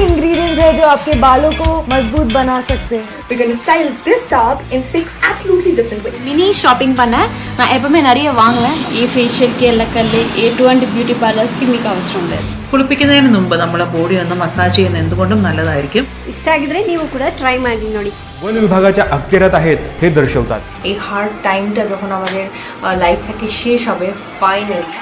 Ingredients है जो आपके बालों को मजबूत बना सकते हैं. We're going to style this top in 6 absolutely different ways. Mini shopping பண்ணேன். நான் எப்பவுமே நிறைய வாங்குவேன். ഈ ഫേഷ്യൽക്ക് എല്ലക്കല്ല് എటువంటి ബ്യൂട്ടി പാർലേഴ്സ്ക്ക് మీకు అవసరం లేదు. കുളിപ്പിക്കുന്നതിന് മുമ്പ് നമ്മുടെ ബോഡി ഒന്ന് മസാജ് ചെയ്യുന്നത് എന്തുകൊണ്ടും നല്ലതായിരിക്കും. ಇಷ್ಟ ಆಗಿದ್ರೆ ನೀವು ಕೂಡ ಟ್ರೈ ಮಾಡಿ ನೋಡಿ. वन विभागाच्या अखत्यारात आहेत हे दर्शवतात. এই হার্ড টাইমটা যখন আমাদের লাইফ থেকে শেষ হবে finally.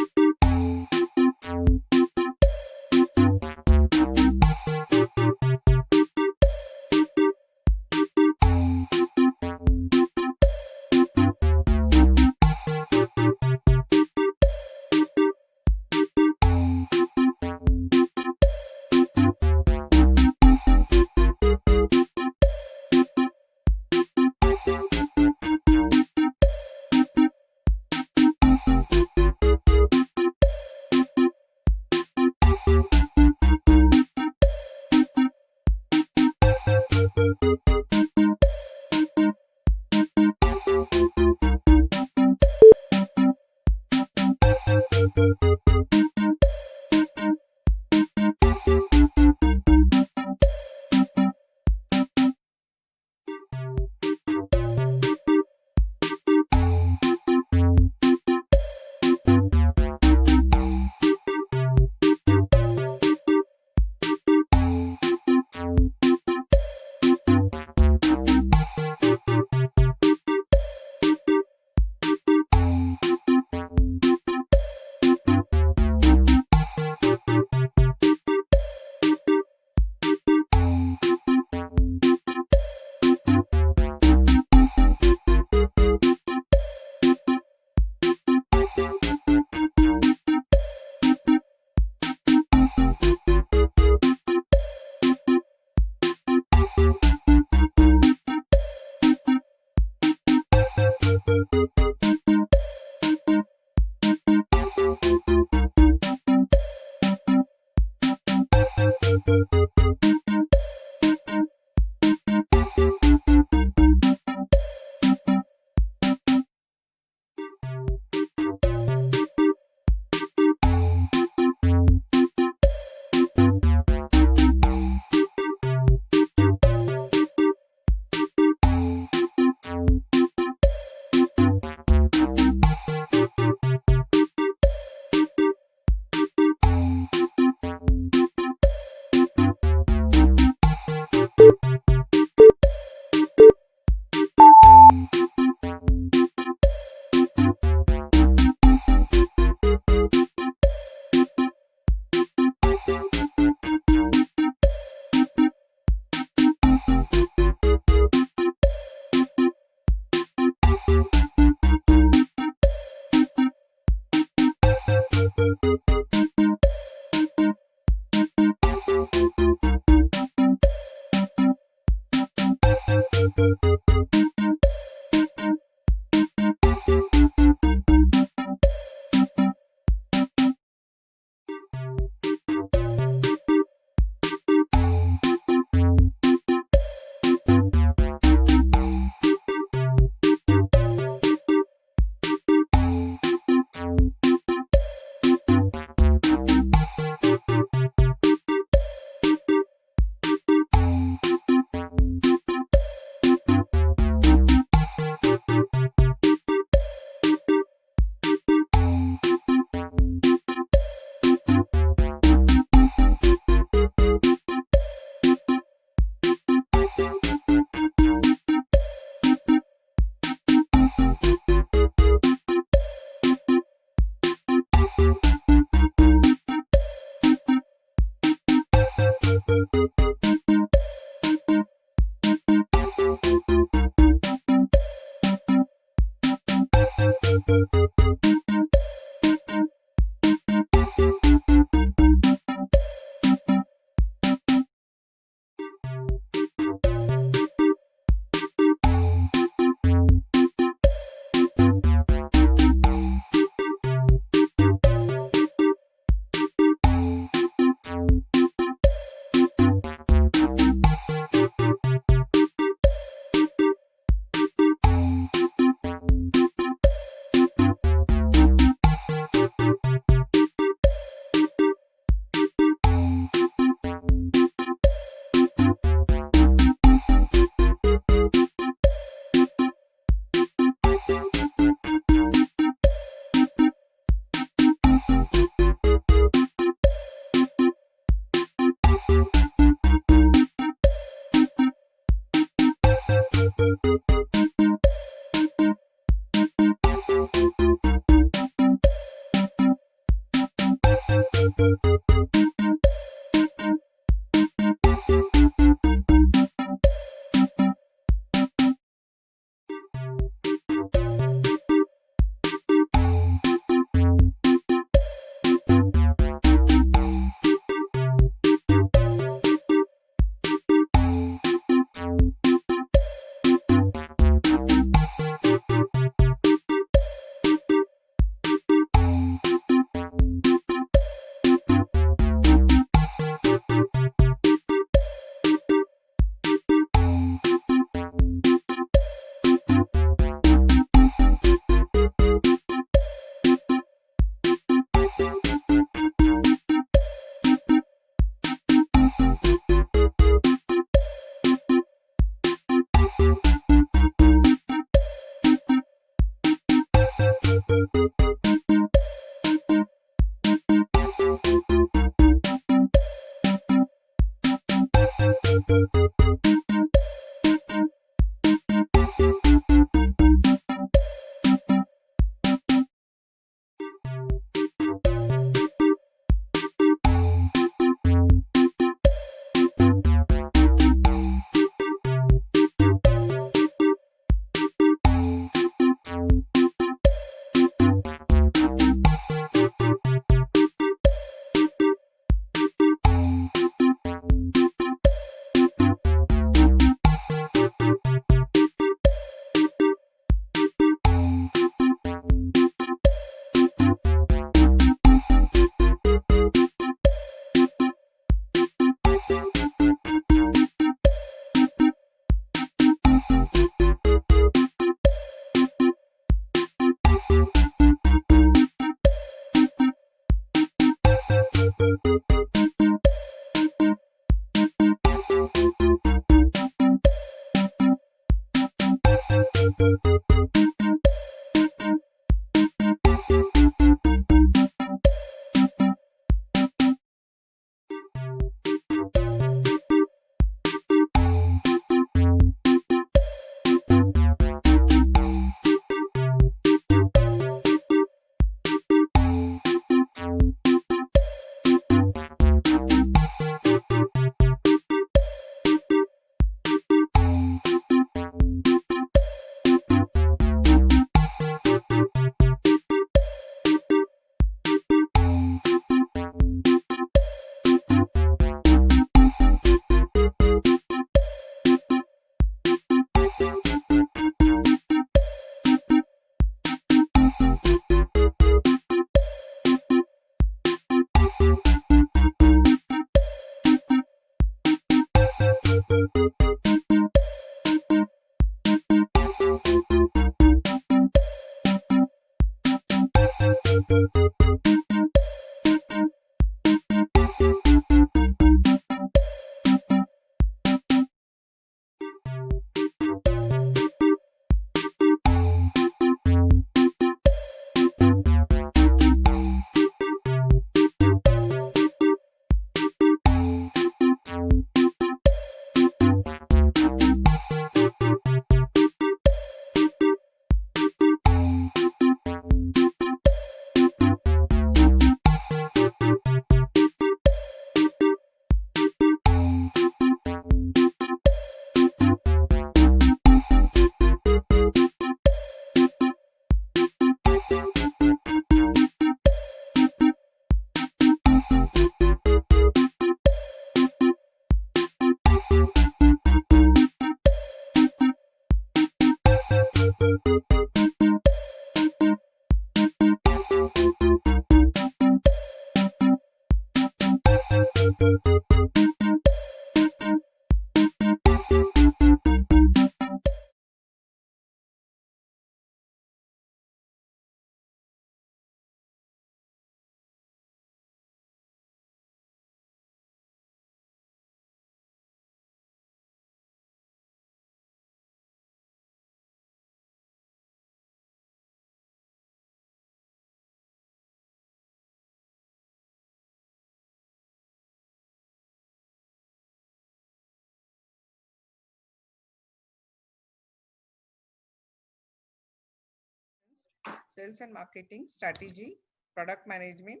sales and marketing, strategy, product management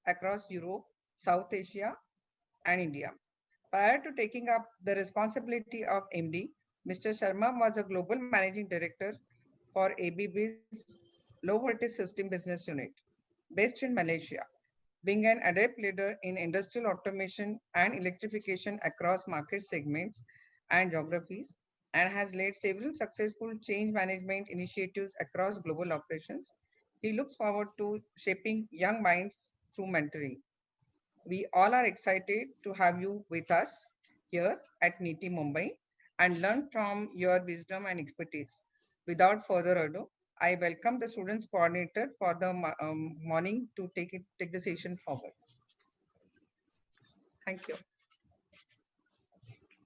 across Europe, South Asia, and India. Prior to taking up the responsibility of MD, Mr. Sharma was a global managing director for ABB's low voltage system business unit based in Malaysia, being an adept leader in industrial automation and electrification across market segments and geographies, and has led several successful change management initiatives across global operations. He looks forward to shaping young minds through mentoring. We all are excited to have you with us here at NITIE Mumbai and learn from your wisdom and expertise. Without further ado, I welcome the students coordinator for the morning to take the session forward. Thank you.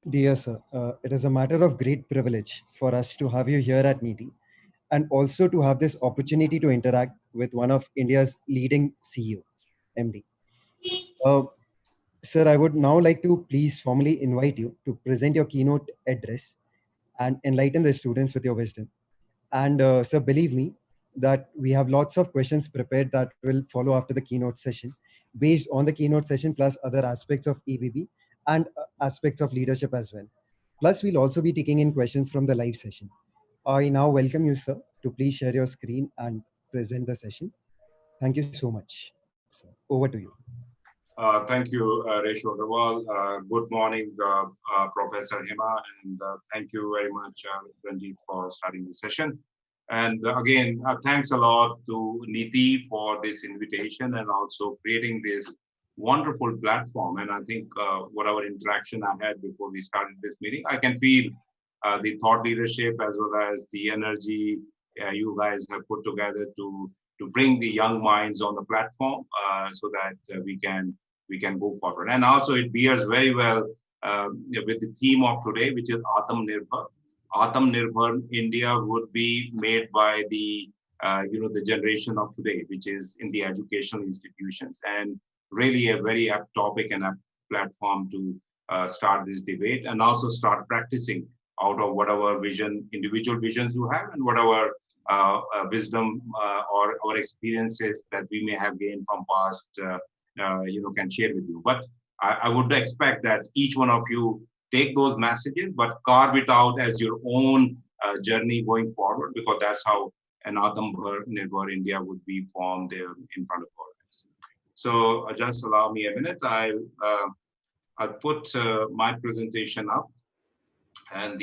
Dear sir, it is a matter of great privilege for us to have you here at NITIE and also to have this opportunity to interact with one of India's leading CEO, MD. Sir, I would now like to please formally invite you to present your keynote address and enlighten the students with your wisdom. And sir, believe me that we have lots of questions prepared that will follow after the keynote session based on the keynote session plus other aspects of ABB and aspects of leadership as well. Plus, we'll also be taking in questions from the live session. I now welcome you, sir, to please share your screen and present the session. Thank you so much. Sir, over to you. Thank you, Reshu Agarwal. Good morning, Professor Hema, and thank you very much, Ranjit, for starting the session. And again, thanks a lot to NITIE for this invitation and also creating this wonderful platform. And I think whatever interaction I had before we started this meeting, I can feel the thought leadership as well as the energy you guys have put together to bring the young minds on the platform so that we can go forward. And also it bears very well with the theme of today, which is Atmanirbhar. Atmanirbhar India would be made by the the generation of today, which is in the educational institutions, and really a very apt topic and a platform to start this debate and also start practicing out of whatever vision, individual visions you have, and whatever wisdom or our experiences that we may have gained from past, can share with you. But I would expect that each one of you take those messages, but carve it out as your own journey going forward, because that's how an Atmanirbhar India would be formed in front of all of us. So just allow me a minute. I'll put my presentation up, and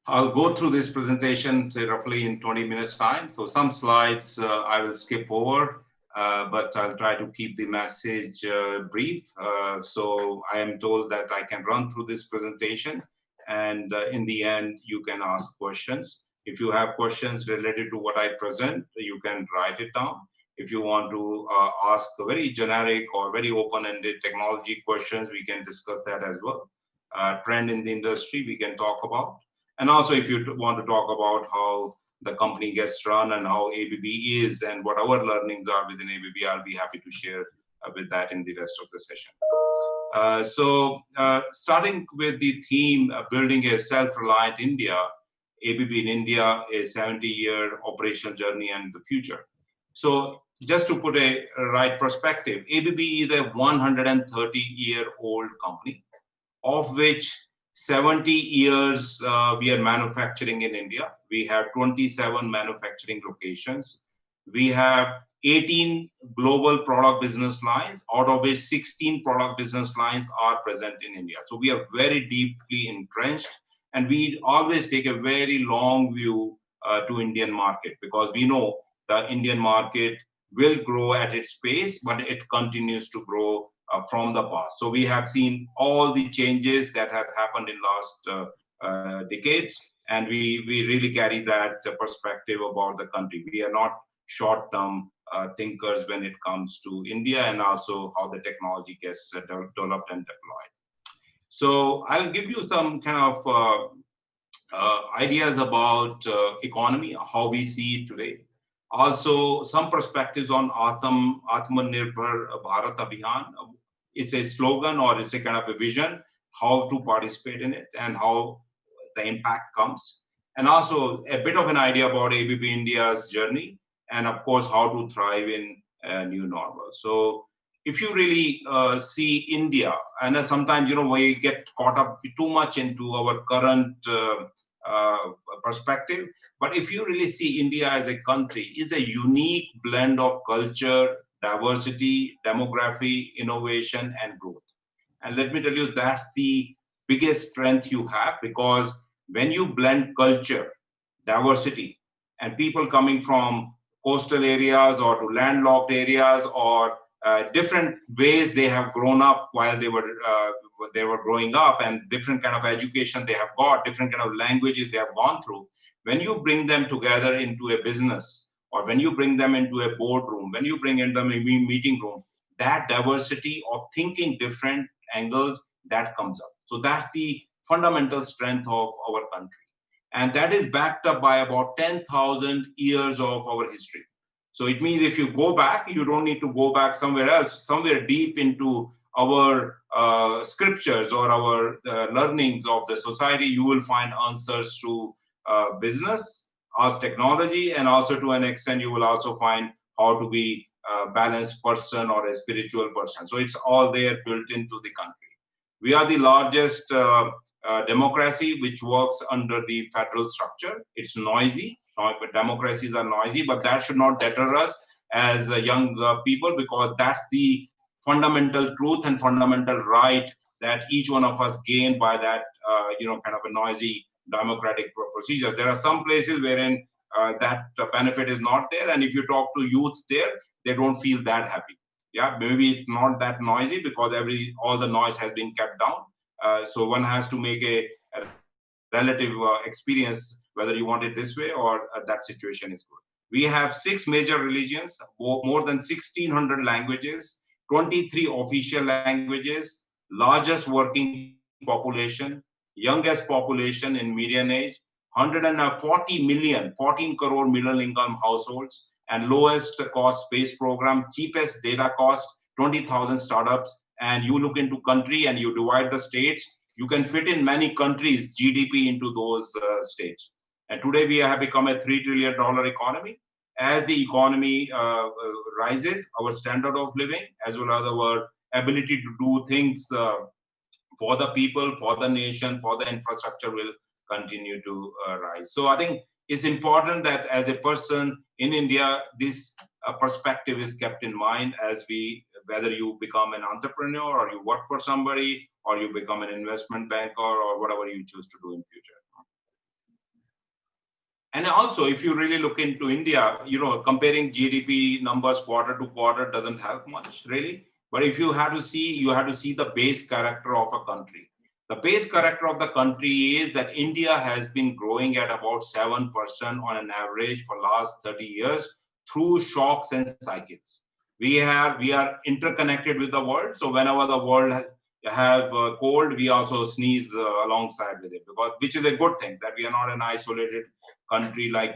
I'll go through this presentation, say, roughly in 20 minutes time. So some slides I will skip over, but I'll try to keep the message brief. So I am told that I can run through this presentation, and in the end, you can ask questions. If you have questions related to what I present, you can write it down. If you want to ask very generic or very open-ended technology questions, we can discuss that as well. Trend in the industry, we can talk about. And also, if you want to talk about how the company gets run and how ABB is and what our learnings are within ABB, I'll be happy to share with that in the rest of the session. Starting with the theme, building a self-reliant India, ABB in India, a 70-year operational journey and the future. So just to put a right perspective, ABB is a 130-year-old company, of which 70 years we are manufacturing in India. We have 27 manufacturing locations. We have 18 global product business lines, out of which 16 product business lines are present in India. So we are very deeply entrenched, and we always take a very long view to Indian market, because we know the Indian market will grow at its pace, but it continues to grow from the past. So we have seen all the changes that have happened in last decades, and we really carry that perspective about the country. We are not short-term thinkers when it comes to India and also how the technology gets developed and deployed. So I'll give you some kind of ideas about economy, how we see it today. Also, some perspectives on Atmanirbhar Bharat Abhiyan. It's a slogan, or it's a kind of a vision, how to participate in it and how the impact comes. and also a bit of an idea about ABB India's journey, and of course, how to thrive in a new normal. So if you really see India, and sometimes, we get caught up too much into our current uh, perspective, but if you really see India as a country, is a unique blend of culture, diversity, demography, innovation, and growth. And let me tell you, that's the biggest strength you have, because when you blend culture, diversity, and people coming from coastal areas or to landlocked areas, or different ways they have grown up while they were growing up, and different kind of education they have got, different kind of languages they have gone through. When you bring them together into a business, or when you bring them into a boardroom, when you bring in them in a meeting room, that diversity of thinking different angles, that comes up. So that's the fundamental strength of our country. And that is backed up by about 10,000 years of our history. So it means if you go back, you don't need to go back somewhere else, somewhere deep into our scriptures or our learnings of the society. You will find answers to business, as technology, and also to an extent, you will also find how to be a balanced person or a spiritual person. So it's all there built into the country. We are the largest democracy which works under the federal structure. It's noisy. Democracies are noisy, but that should not deter us as young people, because that's the fundamental truth and fundamental right that each one of us gain by that, kind of a noisy democratic procedure. There are some places wherein that benefit is not there, and if you talk to youth there, they don't feel that happy. Yeah, maybe it's not that noisy because all the noise has been kept down. So one has to make a relative experience whether you want it this way or that situation is good. We have 6 major religions, more than 1,600 languages, 23 official languages, largest working population, youngest population in median age, 140 million, 14 crore middle income households, and lowest cost space program, cheapest data cost, 20,000 startups. And you look into country and you divide the states, you can fit in many countries' GDP into those states. And today we have become a $3 trillion economy. As the economy rises, our standard of living, as well as our ability to do things for the people, for the nation, for the infrastructure will continue to rise. So I think it's important that as a person in India, this perspective is kept in mind as whether you become an entrepreneur or you work for somebody or you become an investment banker or whatever you choose to do in future. And also, if you really look into India, comparing GDP numbers quarter to quarter doesn't help much, really. But if you have to see, you have to see the base character of a country. The base character of the country is that India has been growing at about 7% on an average for last 30 years through shocks and cycles. We are interconnected with the world. So whenever the world have cold, we also sneeze alongside with it, which is a good thing, that we are not an isolated country like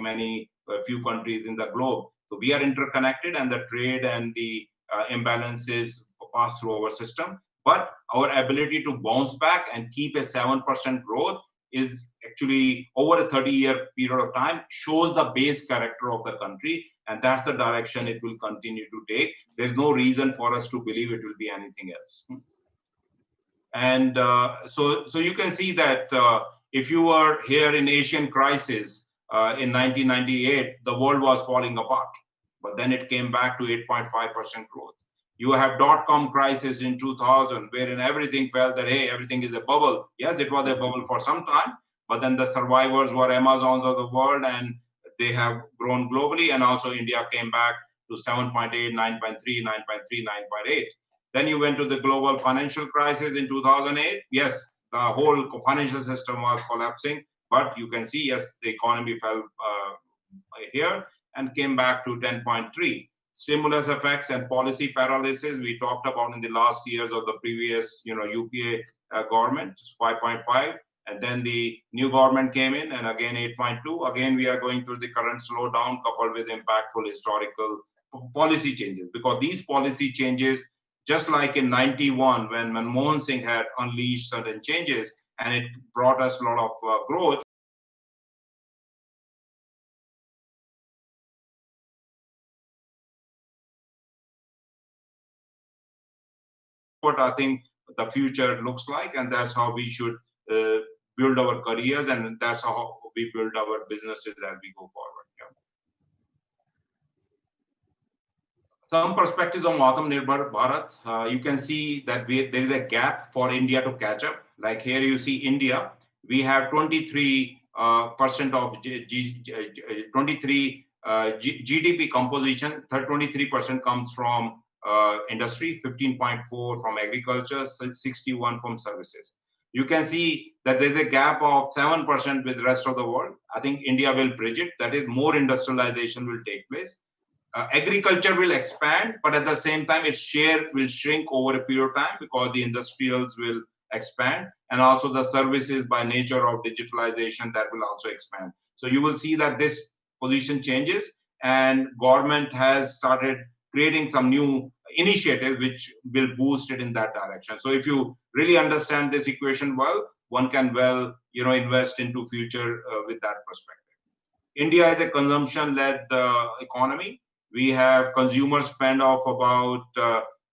few countries in the globe. So we are interconnected, and the trade and the imbalances pass through our system. But our ability to bounce back and keep a 7% growth is actually over a 30-year period of time, shows the base character of the country. And that's the direction it will continue to take. There's no reason for us to believe it will be anything else. And so you can see that if you were here in Asian crisis in 1998, the world was falling apart. But then it came back to 8.5% growth. You have dot-com crisis in 2000, wherein everything felt that, hey, everything is a bubble. Yes, it was a bubble for some time, but then the survivors were Amazons of the world, and they have grown globally. And also India came back to 7.8, 9.3, 9.3, 9.8. Then you went to the global financial crisis in 2008. Yes, the whole financial system was collapsing, but you can see, yes, the economy fell here and came back to 10.3. Stimulus effects and policy paralysis we talked about in the last years of the previous, UPA government, 5.5, and then the new government came in, and again 8.2. Again, we are going through the current slowdown coupled with impactful historical policy changes, because these policy changes, just like in 91 when Manmohan Singh had unleashed certain changes and it brought us a lot of growth, what I think the future looks like, and that's how we should build our careers, and that's how we build our businesses as we go forward. Yeah. Some perspectives on Atmanirbhar Bharat. You can see that there is a gap for India to catch up. Like here you see India, we have 23% of GDP composition, 23% comes from industry, 15.4 from agriculture, 61 from services. You can see that there's a gap of 7% with the rest of the world. I think India will bridge it. That is, more industrialization will take place. Agriculture will expand, but at the same time, its share will shrink over a period of time because the industrials will expand, and also the services by nature of digitalization that will also expand. So you will see that this position changes, and government has started creating some new initiatives which will boost it in that direction. So if you really understand this equation well, one can well invest into future with that perspective. India is a consumption-led economy. We have consumer spend of about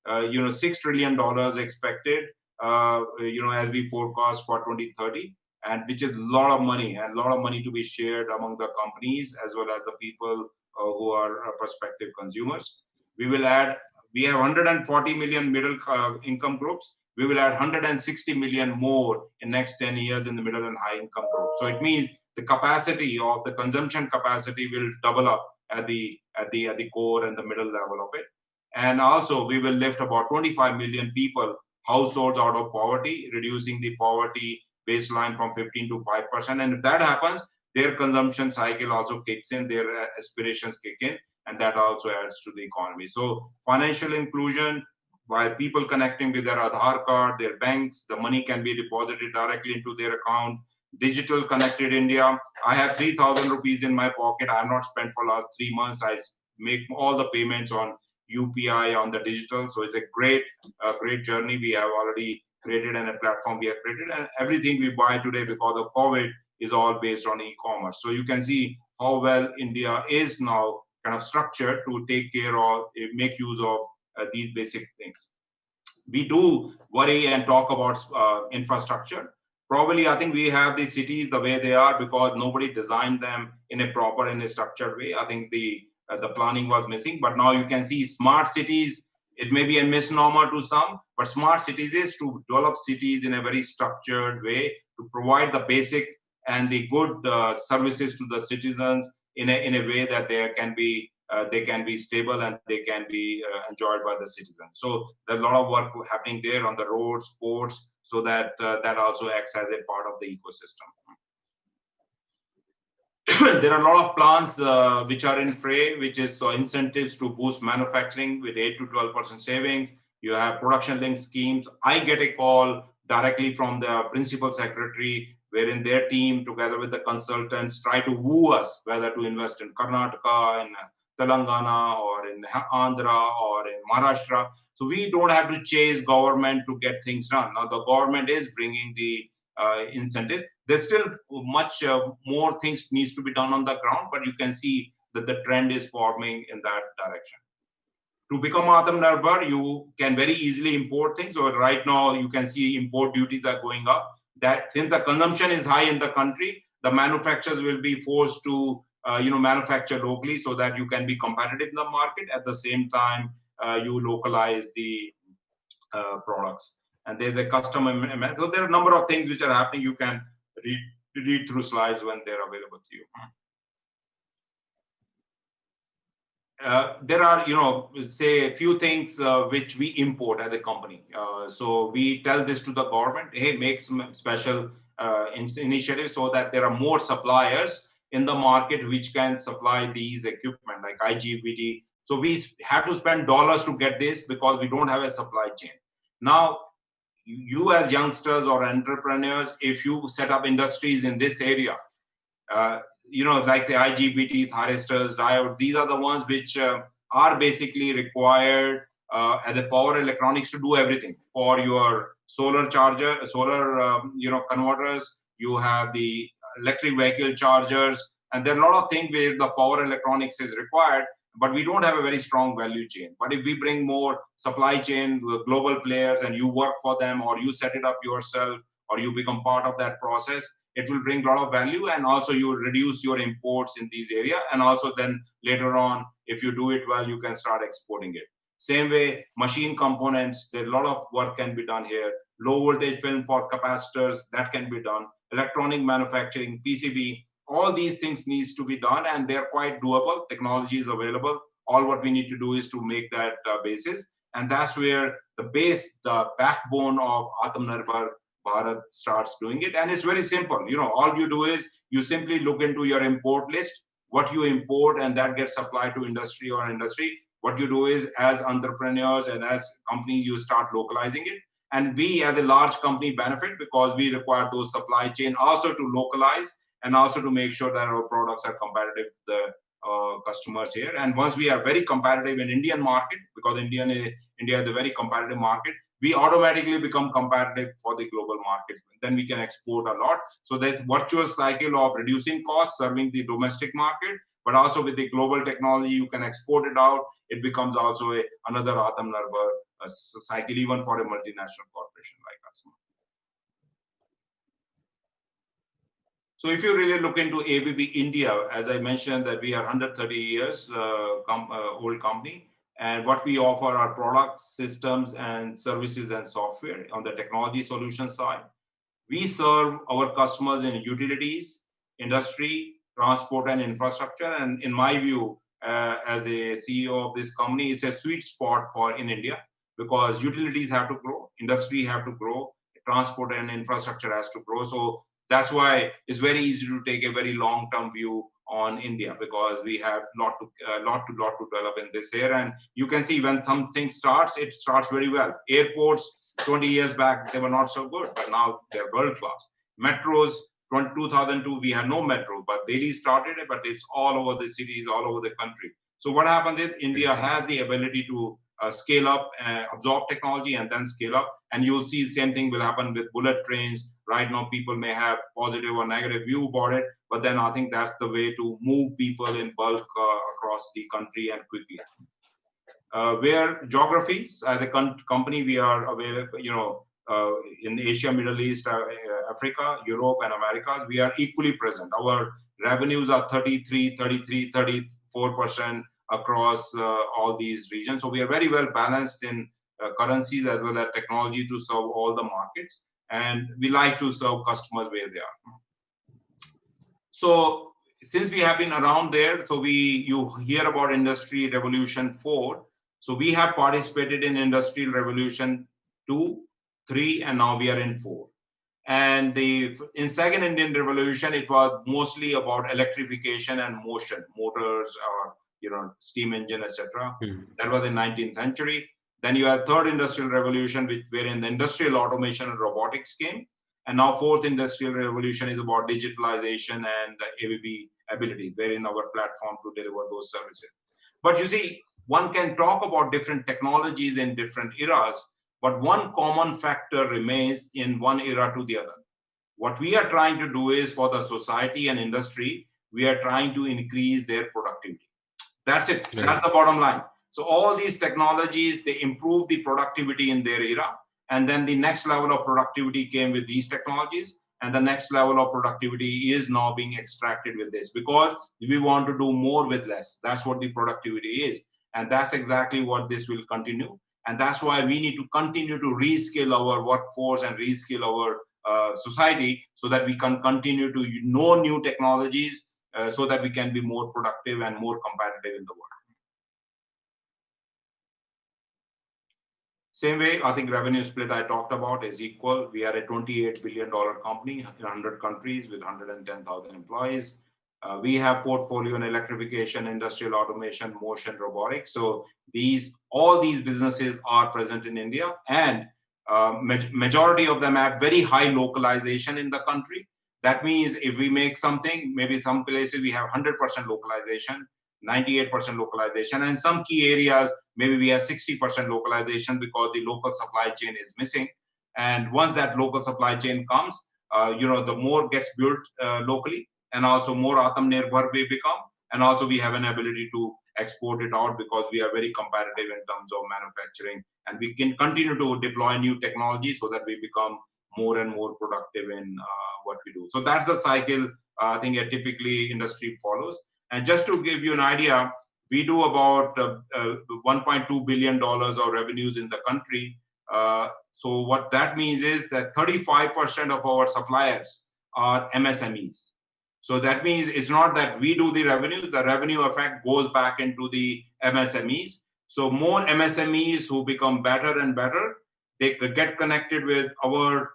$6 trillion expected, as we forecast for 2030, and which is a lot of money, and a lot of money to be shared among the companies as well as the people who are prospective consumers. We have 140 million middle income groups. We will add 160 million more in next 10 years in the middle and high income group. So it means the capacity of the consumption capacity will double up at the core and the middle level of it. And also we will lift about 25 million people, households out of poverty, reducing the poverty baseline from 15 to 5%. And if that happens, their consumption cycle also kicks in, their aspirations kick in, and that also adds to the economy. So financial inclusion, by people connecting with their Aadhaar card, their banks, the money can be deposited directly into their account. Digital connected India. I have 3,000 rupees in my pocket. I have not spent for last 3 months. I make all the payments on UPI on the digital. So it's a great journey we have already created, and a platform we have created, and everything we buy today because of COVID is all based on e-commerce. So you can see how well India is now kind of structured to take care of, make use of these basic things. We do worry and talk about infrastructure. Probably, I think we have these cities the way they are because nobody designed them in a structured way. I think the planning was missing, but now you can see smart cities. It may be a misnomer to some, but smart cities is to develop cities in a very structured way to provide the basic and the good services to the citizens in a way that they can be stable and they can be enjoyed by the citizens. So there's a lot of work happening there on the roads, ports, so that that also acts as a part of the ecosystem. There are a lot of plans which are in fray, which is incentives to boost manufacturing with 8 to 12% savings. You have production link schemes. I get a call directly from the principal secretary, wherein their team, together with the consultants, try to woo us whether to invest in Karnataka, in Telangana, or in Andhra, or in Maharashtra. So we don't have to chase government to get things done. Now the government is bringing the incentive. There's still much more things needs to be done on the ground, but you can see that the trend is forming in that direction. To become Atmanirbhar, you can very easily import things. So right now you can see import duties are going up. That since the consumption is high in the country, the manufacturers will be forced to manufacture locally so that you can be competitive in the market. At the same time, you localize the products. And there's a custom amendment. So there are a number of things which are happening. You can read through slides when they're available to you. There are, say a few things which we import as a company. So we tell this to the government, hey, make some special initiatives so that there are more suppliers in the market which can supply these equipment like IGBT. So we have to spend dollars to get this because we don't have a supply chain. Now, you as youngsters or entrepreneurs, if you set up industries in this area, like the IGBT, thyristors, diode, these are the ones which are basically required as a power electronics to do everything. For your solar charger, converters, you have the electric vehicle chargers, and there are a lot of things where the power electronics is required. but we don't have a very strong value chain. But if we bring more supply chain, global players, and you work for them, or you set it up yourself, or you become part of that process, it will bring a lot of value, and also you reduce your imports in these areas. And also then later on, if you do it well, you can start exporting it. Same way, machine components, there's a lot of work can be done here. Low voltage film for capacitors, that can be done. Electronic manufacturing, PCB, all these things needs to be done, and they're quite doable. Technology is available. All what we need to do is to make that basis. And that's where the base, the backbone of Atmanirbhar Bharat starts doing it. And it's very simple. You know, all you do is you simply look into your import list, what you import, and that gets supplied to industry or industry. What you do is, as entrepreneurs and as company, you start localizing it. And we as a large company benefit because we require those supply chain also to localize and also to make sure that our products are competitive to the customers here. And once we are very competitive in Indian market, because India is a very competitive market, we automatically become competitive for the global markets. Then we can export a lot. So there's virtuous cycle of reducing costs, serving the domestic market, but also with the global technology, you can export it out. It becomes also another Atmanirbhar cycle, even for a multinational corporation like us. So if you really look into ABB India, as I mentioned, that we are 130 years old company. And what we offer are products, systems, and services and software on the technology solution side. We serve our customers in utilities, industry, transport, and infrastructure. And in my view, as a CEO of this company, it's a sweet spot for in India, because utilities have to grow, industry have to grow, transport and infrastructure has to grow. So that's why it's very easy to take a very long-term view on India, because we have lot to develop in this area. And you can see when something starts, it starts very well. Airports 20 years back, they were not so good, but now they're world class. Metros, 2002, we had no metro, but Delhi started it, but it's all over the cities, all over the country. So what happens is India has the ability to scale up, absorb technology, and then scale up. And you'll see the same thing will happen with bullet trains. Right now, people may have positive or negative view about it, but then I think that's the way to move people in bulk across the country and quickly. Where geographies, as a company, we are available, in Asia, Middle East, Africa, Europe, and Americas, we are equally present. Our revenues are 34% across all these regions. So we are very well balanced in currencies as well as technology to serve all the markets. And we like to serve customers where they are. So since we have been around there, so you hear about Industry Revolution 4. So we have participated in Industrial Revolution 2, 3, and now we are in 4. And in second Indian Revolution, it was mostly about electrification and motion, motors or steam engine, etc. That was in 19th century. Then you had third Industrial Revolution, wherein the industrial automation and robotics came. And now fourth Industrial Revolution is about digitalization and ABB ability, wherein our platform to deliver those services. But you see, one can talk about different technologies in different eras, but one common factor remains in one era to the other. What we are trying to do is, for the society and industry, we are trying to increase their productivity. That's it. Right. That's the bottom line. So all these technologies, they improve the productivity in their era. And then the next level of productivity came with these technologies. And the next level of productivity is now being extracted with this, because we want to do more with less. That's what the productivity is. And that's exactly what this will continue. And that's why we need to continue to reskill our workforce and reskill our society, so that we can continue to know new technologies, so that we can be more productive and more competitive in the world. Same way, I think revenue split I talked about is equal. We are a $28 billion company in 100 countries with 110,000 employees. We have portfolio in electrification, industrial automation, motion, robotics. So all these businesses are present in India, and majority of them have very high localization in the country. That means if we make something, maybe some places we have 100% localization, 98% localization, and some key areas, maybe we have 60% localization because the local supply chain is missing. And once that local supply chain comes, the more gets built locally, and also more Atmanirbhar we become. And also we have an ability to export it out because we are very competitive in terms of manufacturing, and we can continue to deploy new technology so that we become more and more productive in what we do. So that's the cycle I think typically industry follows. And just to give you an idea, we do about $1.2 billion of revenues in the country. So what that means is that 35% of our suppliers are MSMEs. So that means it's not that we do the revenue effect goes back into the MSMEs. So more MSMEs who become better and better, they get connected with our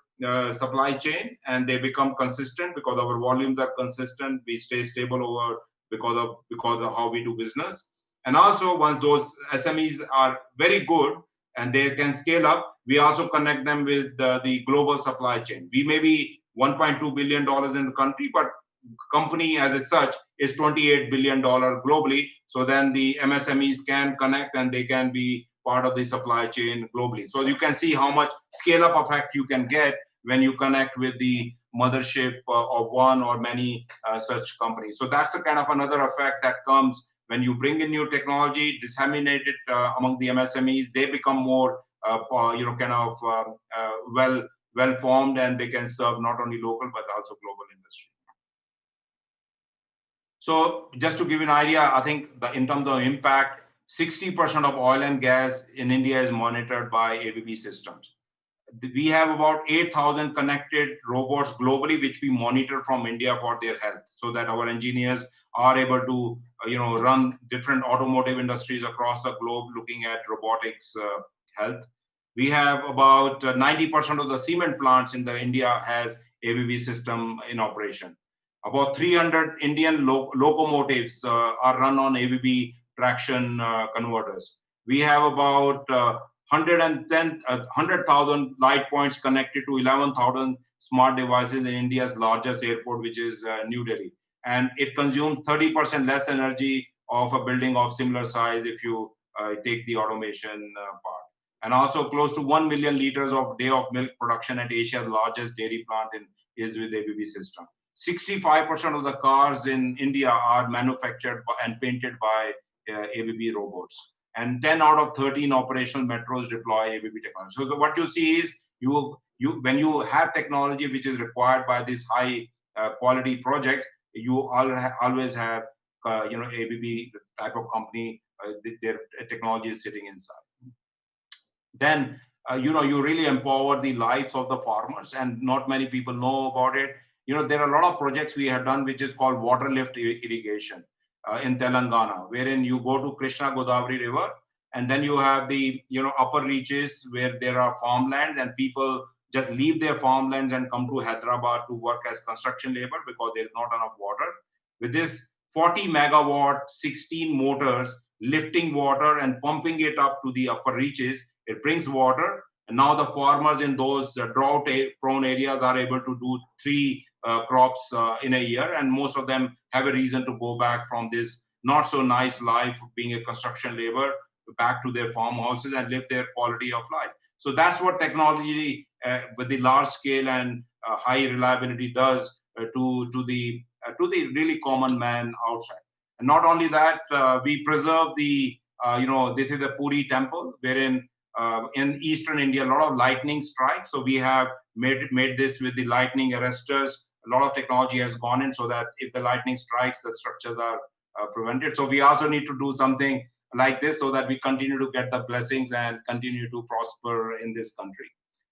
supply chain, and they become consistent because our volumes are consistent. We stay stable over because of how we do business. And also once those SMEs are very good and they can scale up, we also connect them with the global supply chain. We may be $1.2 billion in the country, but company as such is $28 billion globally. So then the MSMEs can connect and they can be part of the supply chain globally. So you can see how much scale up effect you can get when you connect with the mothership of one or many such companies. So that's the kind of another effect that comes when you bring in new technology, disseminate it among the MSMEs. They become more, well formed, and they can serve not only local but also global industry. So just to give you an idea, I think in terms of impact, 60% of oil and gas in India is monitored by ABB systems. We have about 8,000 connected robots globally, which we monitor from India for their health, so that our engineers are able to, run different automotive industries across the globe, looking at robotics health. We have about 90% of the cement plants in India has ABB system in operation. About 300 Indian locomotives are run on ABB traction converters. We have about 100,000 light points connected to 11,000 smart devices in India's largest airport, which is New Delhi. And it consumes 30% less energy of a building of similar size if you take the automation part. And also close to 1 million liters of day of milk production at Asia's largest dairy plant is with ABB system. 65% of the cars in India are manufactured and painted by ABB robots. And 10 out of 13 operational metros deploy ABB technology. So what you see is when you have technology which is required by these high quality projects, you always have ABB type of company. Their technology is sitting inside. Then you really empower the lives of the farmers, and not many people know about it. There are a lot of projects we have done which is called water lift irrigation in Telangana, wherein you go to Krishna Godavari River, and then you have the upper reaches where there are farmlands, and people just leave their farmlands and come to Hyderabad to work as construction labor because there is not enough water. With this 40 megawatt, 16 motors lifting water and pumping it up to the upper reaches, it brings water. And now the farmers in those drought-prone areas are able to do 3 crops in a year, and most of them have a reason to go back from this not so nice life of being a construction labor back to their farmhouses and live their quality of life. So that's what technology with the large scale and high reliability does to the really common man outside. And not only that, we preserve the this is the Puri temple, wherein in eastern India a lot of lightning strikes. So we have made this with the lightning arresters. A lot of technology has gone in so that if the lightning strikes, the structures are prevented. So we also need to do something like this so that we continue to get the blessings and continue to prosper in this country.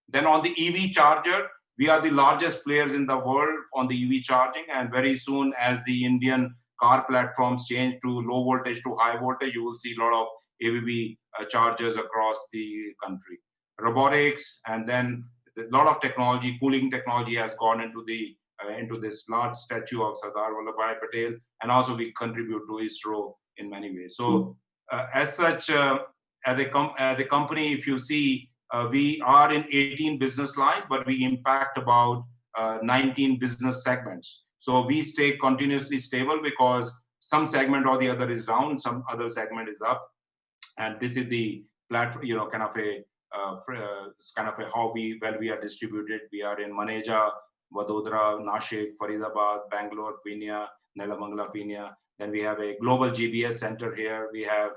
Then on the EV charger, we are the largest players in the world on the EV charging, and very soon as the Indian car platforms change to low voltage to high voltage, you will see a lot of ABB chargers across the country. Robotics, and then a lot of technology, cooling technology has gone into this large statue of Sardar Vallabhbhai Patel, and also we contribute to ISRO in many ways. So as such, as a company, if you see, we are in 18 business lines, but we impact about 19 business segments. So we stay continuously stable because some segment or the other is down, some other segment is up. And this is the platform, kind of a how we are distributed. We are in Maneja, Vadodara, Nashik, Faridabad, Bangalore, Pune, Nelamangala, Pune, Then we have a global GBS center here. We have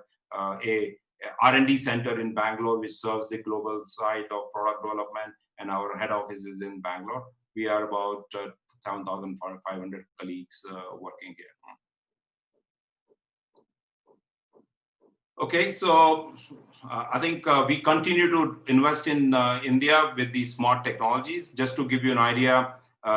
a R&D center in Bangalore, which serves the global side of product development, and our head office is in Bangalore. We are about 7,500 colleagues working here. Okay, so I think we continue to invest in India with these smart technologies. Just to give you an idea,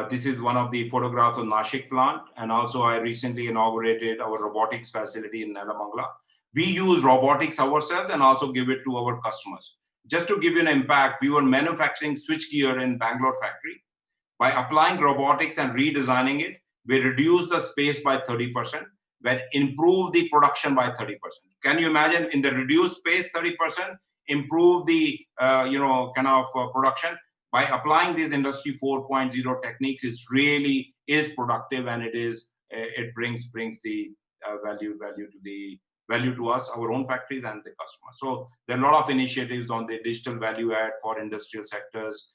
this is one of the photographs of Nashik plant, and also I recently inaugurated our robotics facility in Nelamangala. We use robotics ourselves and also give it to our customers. Just to give you an impact, we were manufacturing switchgear in Bangalore factory. By applying robotics and redesigning it, we reduce the space by 30%, but improve the production by 30%. Can you imagine, in the reduced space 30%, improve the production? By applying these Industry 4.0 techniques, is really productive, and it brings the value to us, our own factories and the customer. So there are a lot of initiatives on the digital value add for industrial sectors.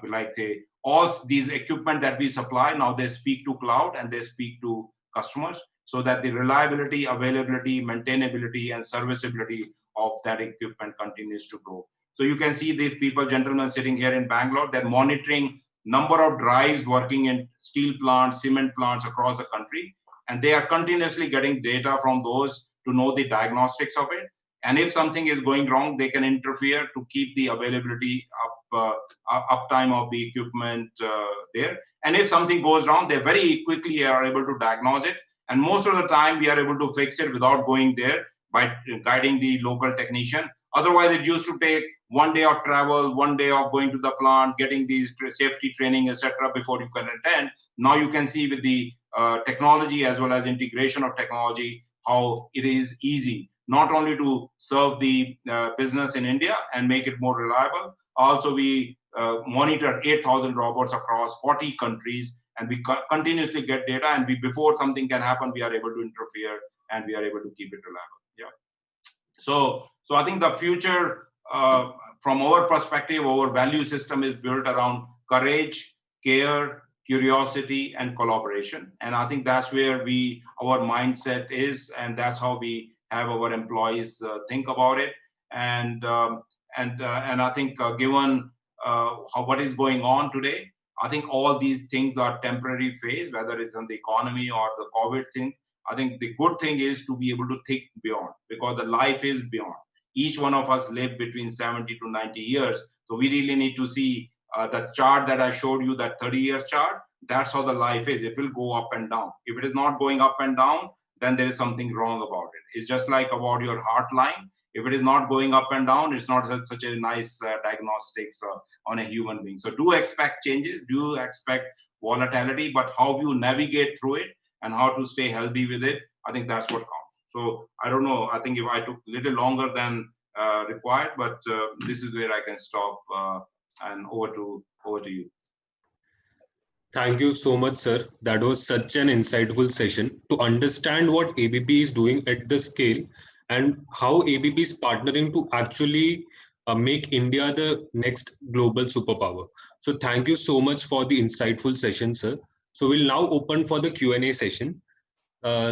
Like say, all these equipment that we supply now, they speak to cloud and they speak to customers, so that the reliability, availability, maintainability, and serviceability of that equipment continues to grow. So you can see these people, gentlemen sitting here in Bangalore, they're monitoring number of drives working in steel plants, cement plants across the country, and they are continuously getting data from those to know the diagnostics of it. And if something is going wrong, they can interfere to keep the availability uptime of the equipment there. And if something goes wrong, they very quickly are able to diagnose it. And most of the time, we are able to fix it without going there by guiding the local technician. Otherwise, it used to take 1 day of travel, 1 day of going to the plant, getting these safety training, etc., before you can attend. Now you can see with the technology as well as integration of technology, how it is easy not only to serve the business in India and make it more reliable. Also, we monitor 8,000 robots across 40 countries, and we continuously get data. And before something can happen, we are able to interfere and we are able to keep it reliable. Yeah. So I think the future, from our perspective, our value system is built around courage, care, curiosity, and collaboration. And I think that's where our mindset is, and that's how we have our employees think about it. And I think given what is going on today, I think all these things are temporary phase, whether it's on the economy or the COVID thing. I think the good thing is to be able to think beyond, because the life is beyond. Each one of us live between 70 to 90 years. So we really need to see the chart that I showed you, that 30 years chart. That's how the life is. It will go up and down. If it is not going up and down, then there is something wrong about it. It's just like about your heart line. If it is not going up and down, it's not such a nice diagnostics on a human being. So do expect changes, do expect volatility, but how you navigate through it and how to stay healthy with it, I think that's what counts. So I don't know, I think if I took a little longer than required, but this is where I can stop, and over to you. Thank you so much, sir. That was such an insightful session to understand what ABB is doing at the scale and how ABB is partnering to actually make India the next global superpower. So thank you so much for the insightful session, sir. So we'll now open for the Q&A session.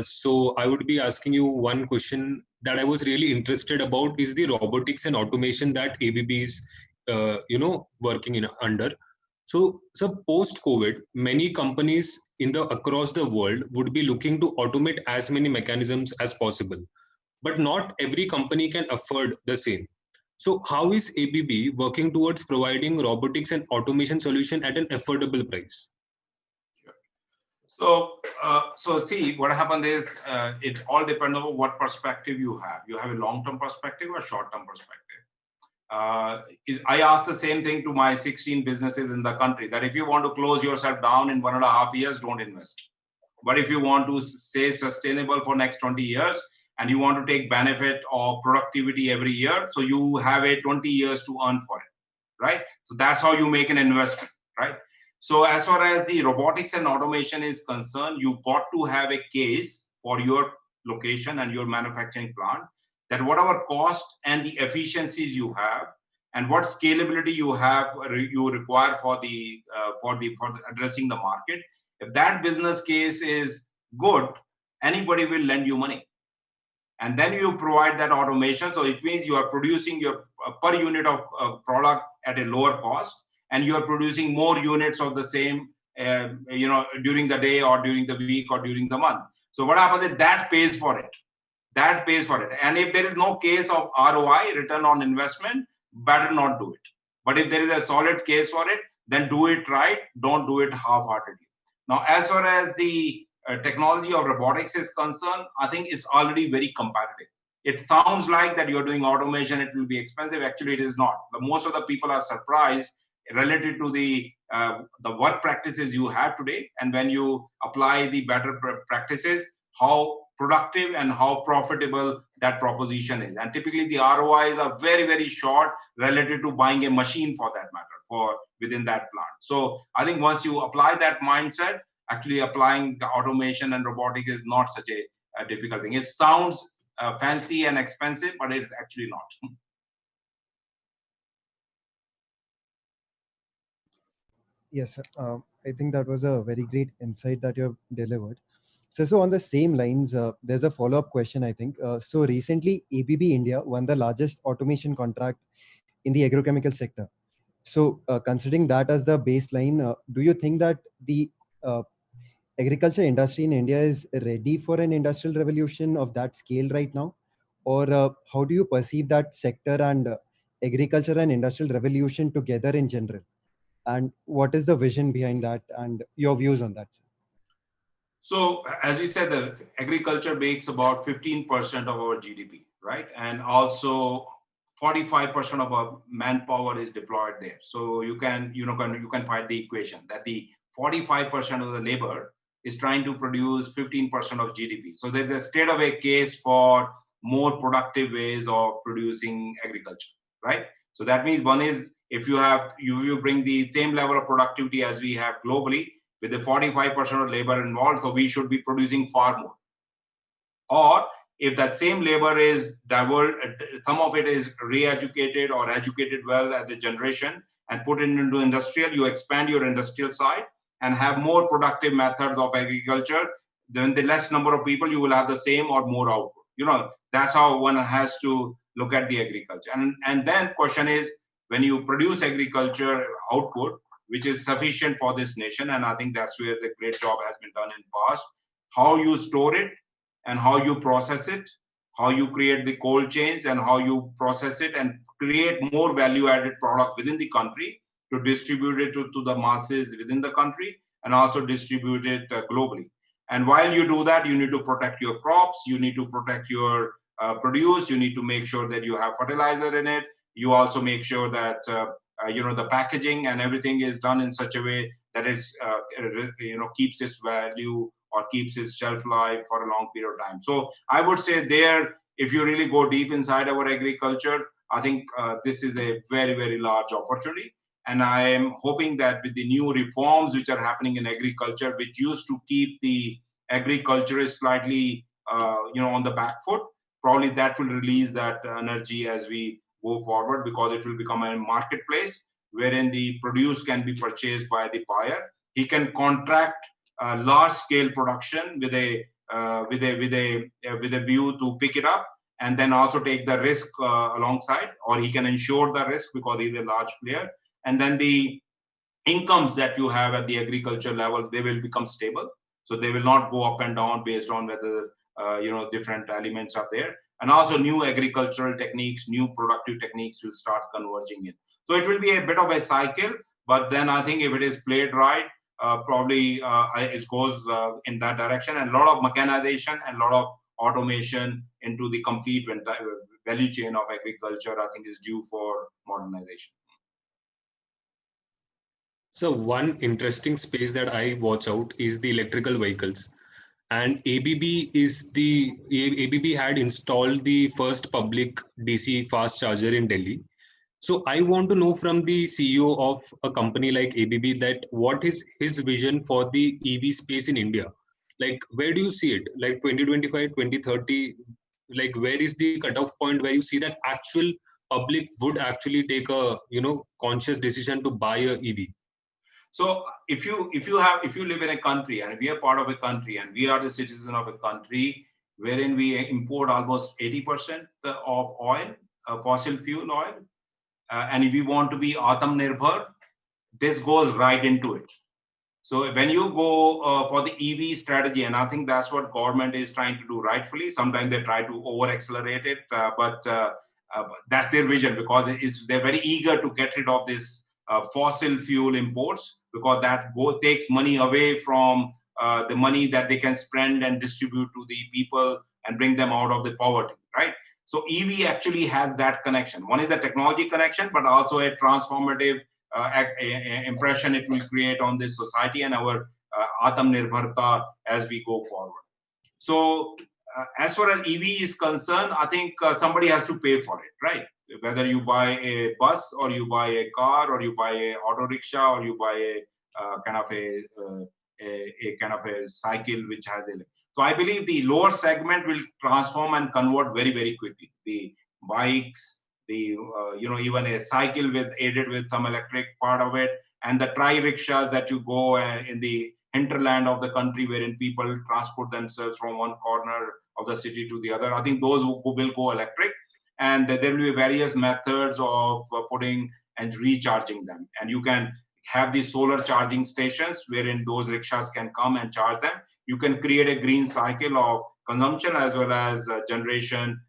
So I would be asking you one question that I was really interested about is the robotics and automation that ABB is, working under. So post-COVID, many companies across the world would be looking to automate as many mechanisms as possible, but not every company can afford the same. So how is ABB working towards providing robotics and automation solution at an affordable price? So see, what happened is it all depends on what perspective you have. You have a long-term perspective or short-term perspective. I asked the same thing to my 16 businesses in the country, that if you want to close yourself down in 1.5 years, don't invest. But if you want to stay sustainable for next 20 years and you want to take benefit of productivity every year, so you have a 20 years to earn for it, right? So that's how you make an investment, right? So as far as the robotics and automation is concerned, you've got to have a case for your location and your manufacturing plant, that whatever cost and the efficiencies you have and what scalability you require for addressing the market, if that business case is good anybody will lend you money. And then you provide that automation. So it means you are producing your per unit of product at a lower cost, and you are producing more units of the same, during the day or during the week or during the month. So what happens is that pays for it. That pays for it. And if there is no case of ROI, return on investment, better not do it. But if there is a solid case for it, then do it right. Don't do it half-heartedly. Now, as far as the technology of robotics is concerned, I think it's already very competitive. It sounds like that you're doing automation, it will be expensive. Actually, it is not. But most of the people are surprised relative to the work practices you have today. And when you apply the better practices, how productive and how profitable that proposition is. And typically the ROIs are very, very short relative to buying a machine for that matter, for within that plant. So I think once you apply that mindset, actually applying the automation and robotics is not such a difficult thing. It sounds fancy and expensive, but it's actually not. Yes, sir. I think that was a very great insight that you have delivered. So on the same lines, there's a follow-up question, I think. So recently, ABB India won the largest automation contract in the agrochemical sector. So considering that as the baseline, do you think that the agriculture industry in India is ready for an industrial revolution of that scale right now? Or how do you perceive that sector and agriculture and industrial revolution together in general? And what is the vision behind that and your views on that? So as you said, the agriculture makes about 15% of our GDP, right? And also 45% of our manpower is deployed there. So you can find the equation that the 45% of the labor is trying to produce 15% of GDP. So there's a state of a case for more productive ways of producing agriculture, right? So that means one is, if you bring the same level of productivity as we have globally, with the 45% of labor involved, so we should be producing far more. Or if that same labor is diverse, some of it is re-educated or educated well at the generation and put it into industrial, you expand your industrial side and have more productive methods of agriculture. Then the less number of people, you will have the same or more output. That's how one has to look at the agriculture. And then question is, when you produce agriculture output, which is sufficient for this nation, and I think that's where the great job has been done in the past, how you store it and how you process it, how you create the cold chains and how you process it and create more value-added product within the country to distribute it to the masses within the country and also distribute it globally. And while you do that, you need to protect your crops, you need to protect your produce, you need to make sure that you have fertilizer in it. You also make sure that the packaging and everything is done in such a way that it's keeps its value or keeps its shelf life for a long period of time. So I would say there, if you really go deep inside our agriculture, I think this is a very, very large opportunity. And I am hoping that with the new reforms which are happening in agriculture, which used to keep the agriculturists slightly on the back foot, probably that will release that energy as we go forward, because it will become a marketplace wherein the produce can be purchased by the buyer. He can contract large scale production with a view to pick it up and then also take the risk alongside, or he can insure the risk because he's a large player. And then the incomes that you have at the agriculture level, they will become stable. So they will not go up and down based on whether different elements are there. And also new agricultural techniques, new productive techniques will start converging in. So it will be a bit of a cycle, but then I think if it is played right, probably it goes in that direction. And a lot of mechanization and a lot of automation into the complete value chain of agriculture, I think, is due for modernization. So one interesting space that I watch out is the electrical vehicles. And ABB had installed the first public DC fast charger in Delhi. So I want to know from the CEO of a company like ABB that what is his vision for the EV space in India? Like, where do you see it? Like 2025, 2030, like where is the cutoff point where you see that actual public would actually take a, conscious decision to buy a EV? So if you live in a country, and we are part of a country, and we are the citizen of a country wherein we import almost 80% of oil, fossil fuel oil, and if we want to be Atmanirbhar, this goes right into it. So when you go for the EV strategy, and I think that's what government is trying to do rightfully. Sometimes they try to over accelerate it, but that's their vision, because they're very eager to get rid of this fossil fuel imports, because that takes money away from the money that they can spend and distribute to the people and bring them out of the poverty, right? So EV actually has that connection. One is the technology connection, but also a transformative impression it will create on this society and our Atmanirbharta as we go forward. So as far as EV is concerned, I think somebody has to pay for it, right? Whether you buy a bus, or you buy a car, or you buy a auto rickshaw, or you buy a kind of a cycle which has a. So I believe the lower segment will transform and convert very, very quickly. The bikes, the even a cycle aided with some electric part of it, and the tri-rickshaws that you go in the hinterland of the country, wherein people transport themselves from one corner of the city to the other. I think those will go electric, and there will be various methods of putting and recharging them. And you can have these solar charging stations wherein those rickshaws can come and charge them. You can create a green cycle of consumption as well as generation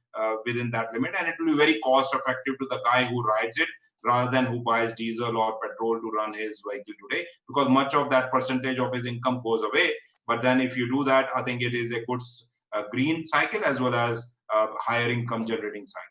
within that limit, and it will be very cost effective to the guy who rides it, rather than who buys diesel or petrol to run his vehicle today, because much of that percentage of his income goes away. But then if you do that, I think it is a good green cycle as well as higher income generating cycle.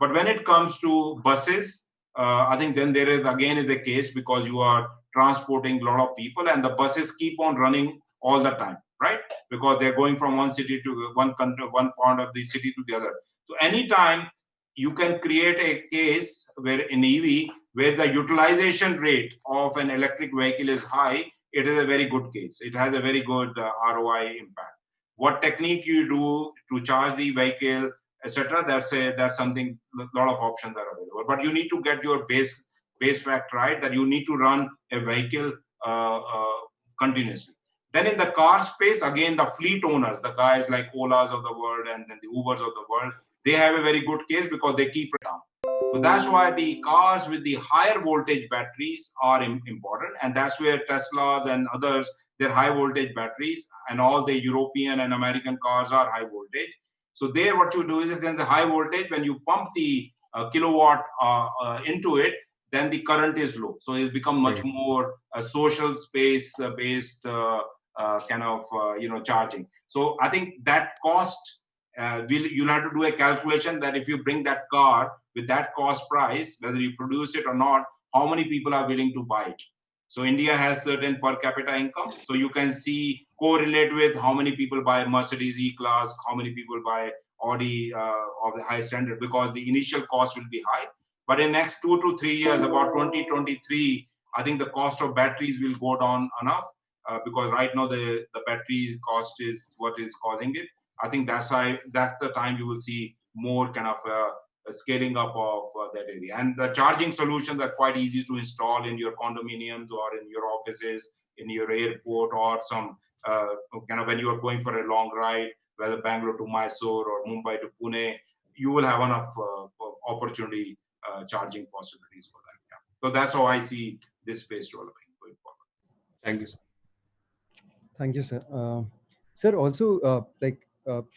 But when it comes to buses, I think then there is again is a case, because you are transporting a lot of people, and the buses keep on running all the time, right? Because they're going from one city to one country, one part of the city to the other. So anytime you can create a case where in EV, where the utilization rate of an electric vehicle is high, it is a very good case. It has a very good ROI impact. What technique you do to charge the vehicle, etc., that's something, a lot of options are available. But you need to get your base fact right, that you need to run a vehicle continuously. Then in the car space, again, the fleet owners, the guys like Olas of the world and then the Ubers of the world, they have a very good case because they keep it down. So that's why the cars with the higher voltage batteries are important. And that's where Teslas and others, their high voltage batteries, and all the European and American cars are high voltage. So there what you do is, then the high voltage, when you pump the kilowatt into it, then the current is low. So it's become much more social space based kind of charging. So I think that cost, you'll have to do a calculation that if you bring that car with that cost price, whether you produce it or not, how many people are willing to buy it. So India has certain per capita income. So you can see, correlate with how many people buy Mercedes E-Class, how many people buy Audi of the high standard, because the initial cost will be high. But in next 2 to 3 years, about 2023, I think the cost of batteries will go down enough because right now the battery cost is what is causing it. I think that's the time you will see more kind of a scaling up of that area. And the charging solutions are quite easy to install in your condominiums or in your offices, in your airport, or some kind of when you are going for a long ride, whether Bangalore to Mysore or Mumbai to Pune, you will have enough opportunity charging possibilities for that. Yeah. So that's how I see this space developing going forward. Thank you, sir. Thank you, sir. Sir, also,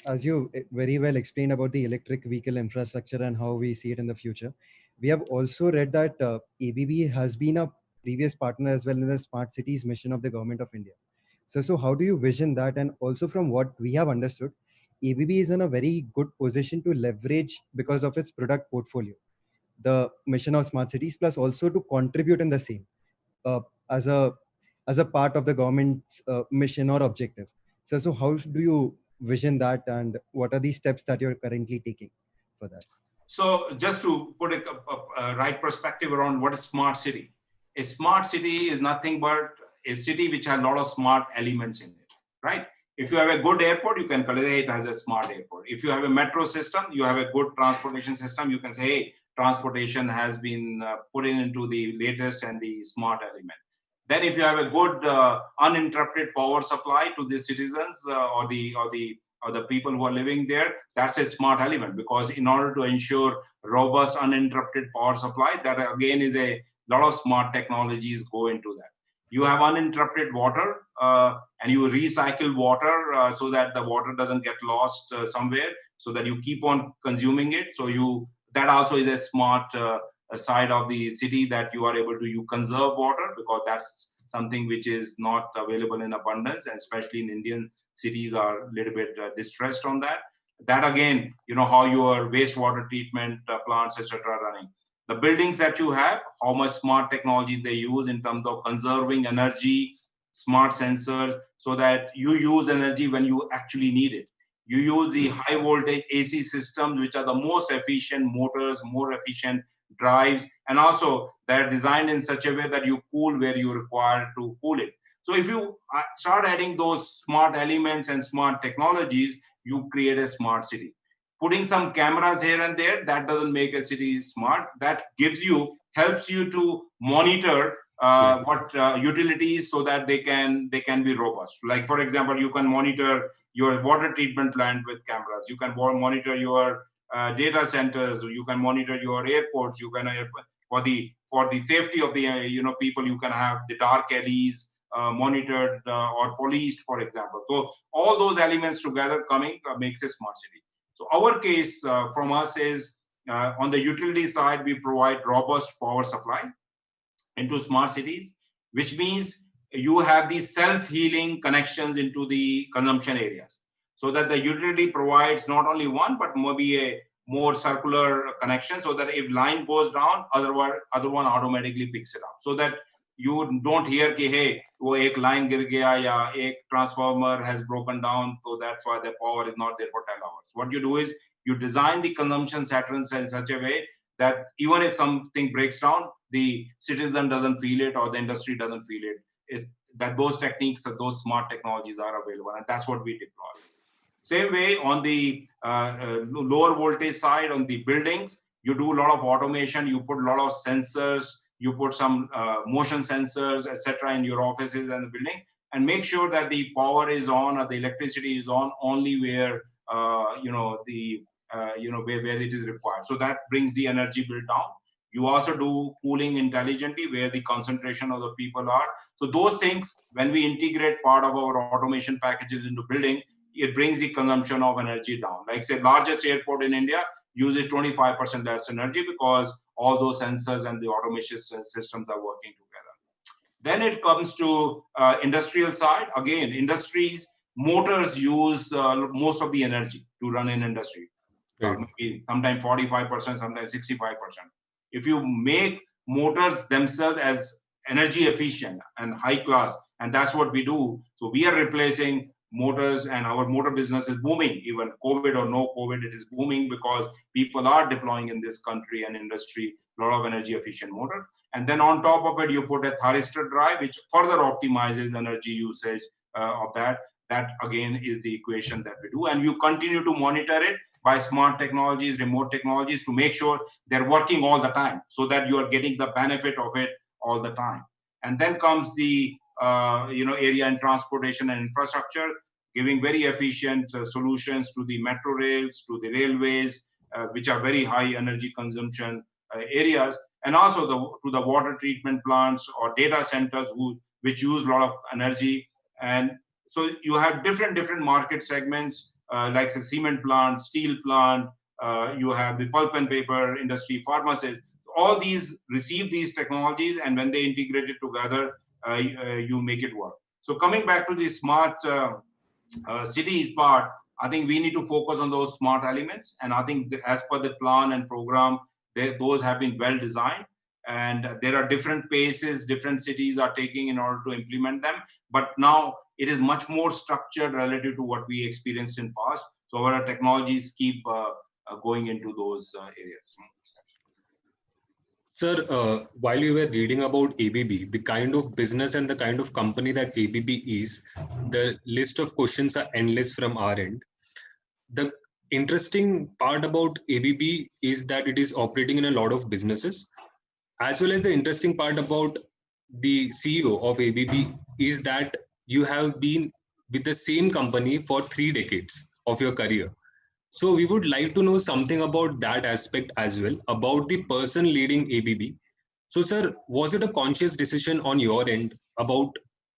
as you very well explained about the electric vehicle infrastructure and how we see it in the future, we have also read that ABB has been a previous partner as well in the smart cities mission of the government of India. So how do you vision that? And also from what we have understood, ABB is in a very good position to leverage, because of its product portfolio, the mission of smart cities, plus also to contribute in the same as a part of the government's mission or objective. So how do you vision that, and what are the steps that you're currently taking for that? So just to put a right perspective around what is smart city. A smart city is nothing but a city which has a lot of smart elements in it, right? If you have a good airport, you can consider it as a smart airport. If you have a metro system, you have a good transportation system, you can say, hey, transportation has been put into the latest and the smart element. Then if you have a good uninterrupted power supply to the citizens or the people who are living there, that's a smart element, because in order to ensure robust uninterrupted power supply, that again is a lot of smart technologies go into that. You have uninterrupted water and you recycle water so that the water doesn't get lost somewhere, so that you keep on consuming it. So that also is a smart side of the city, that you are able to conserve water, because that's something which is not available in abundance, and especially in Indian cities are a little bit distressed on that. That again, how your wastewater treatment plants, etc., are running. The buildings that you have, how much smart technologies they use in terms of conserving energy, smart sensors, so that you use energy when you actually need it. You use the high voltage AC systems, which are the most efficient motors, more efficient drives, and also they're designed in such a way that you cool where you require to cool it. So if you start adding those smart elements and smart technologies, you create a smart city. Putting some cameras here and there, that doesn't make a city smart. That helps you to monitor what utilities, so that they can be robust. Like, for example, you can monitor your water treatment plant with cameras. You can monitor your data centers. You can monitor your airports. You can for the safety of the people, you can have the dark alleys monitored or policed, for example. So all those elements together coming makes a smart city. So our case from us is on the utility side, we provide robust power supply into smart cities, which means you have these self-healing connections into the consumption areas, so that the utility provides not only one, but maybe a more circular connection, so that if line goes down, other one automatically picks it up, so that you don't hear कि hey, वो एक line गिर गया या एक transformer has broken down, so that's why the power is not there for 10 hours. What you do is you design the consumption patterns in such a way that even if something breaks down, the citizen doesn't feel it or the industry doesn't feel it. It's that those techniques or those smart technologies are available, and that's what we deploy. Same way on the lower voltage side, on the buildings, you do a lot of automation, you put a lot of sensors, you put some motion sensors, etc., in your offices and the building, and make sure that the power is on or the electricity is on only where where it is required. So that brings the energy bill down. You also do cooling intelligently where the concentration of the people are. So those things, when we integrate part of our automation packages into building, it brings the consumption of energy down. Like say, largest airport in India uses 25% less energy because all those sensors and the automation systems are working together. Then it comes to industrial side. Again, industries, motors use most of the energy to run in industry. Maybe sometimes 45%, sometimes 65%. If you make motors themselves as energy efficient and high class, and that's what we do. So we are replacing motors, and our motor business is booming. Even COVID or no COVID, it is booming because people are deploying in this country and industry a lot of energy efficient motor. And then on top of it, you put a thyristor drive, which further optimizes energy usage of that. That again is the equation that we do. And you continue to monitor it by smart technologies, remote technologies, to make sure they're working all the time, so that you are getting the benefit of it all the time. And then comes the area and transportation and infrastructure, giving very efficient solutions to the metro rails, to the railways, which are very high energy consumption areas, and also to the water treatment plants or data centers which use a lot of energy. And so you have different market segments, like the cement plant, steel plant, you have the pulp and paper industry, pharmacies. All these receive these technologies, and when they integrate it together, you make it work. So coming back to the smart cities part, I think we need to focus on those smart elements. And I think as per the plan and program, those have been well designed. And there are different paces different cities are taking in order to implement them. But now it is much more structured relative to what we experienced in past. So our technologies keep going into those areas. Sir, while you were reading about ABB, the kind of business and the kind of company that ABB is, the list of questions are endless from our end. The interesting part about ABB is that it is operating in a lot of businesses, as well as the interesting part about the CEO of ABB is that you have been with the same company for 3 decades of your career. So we would like to know something about that aspect as well, about the person leading ABB. So, sir, was it a conscious decision on your end about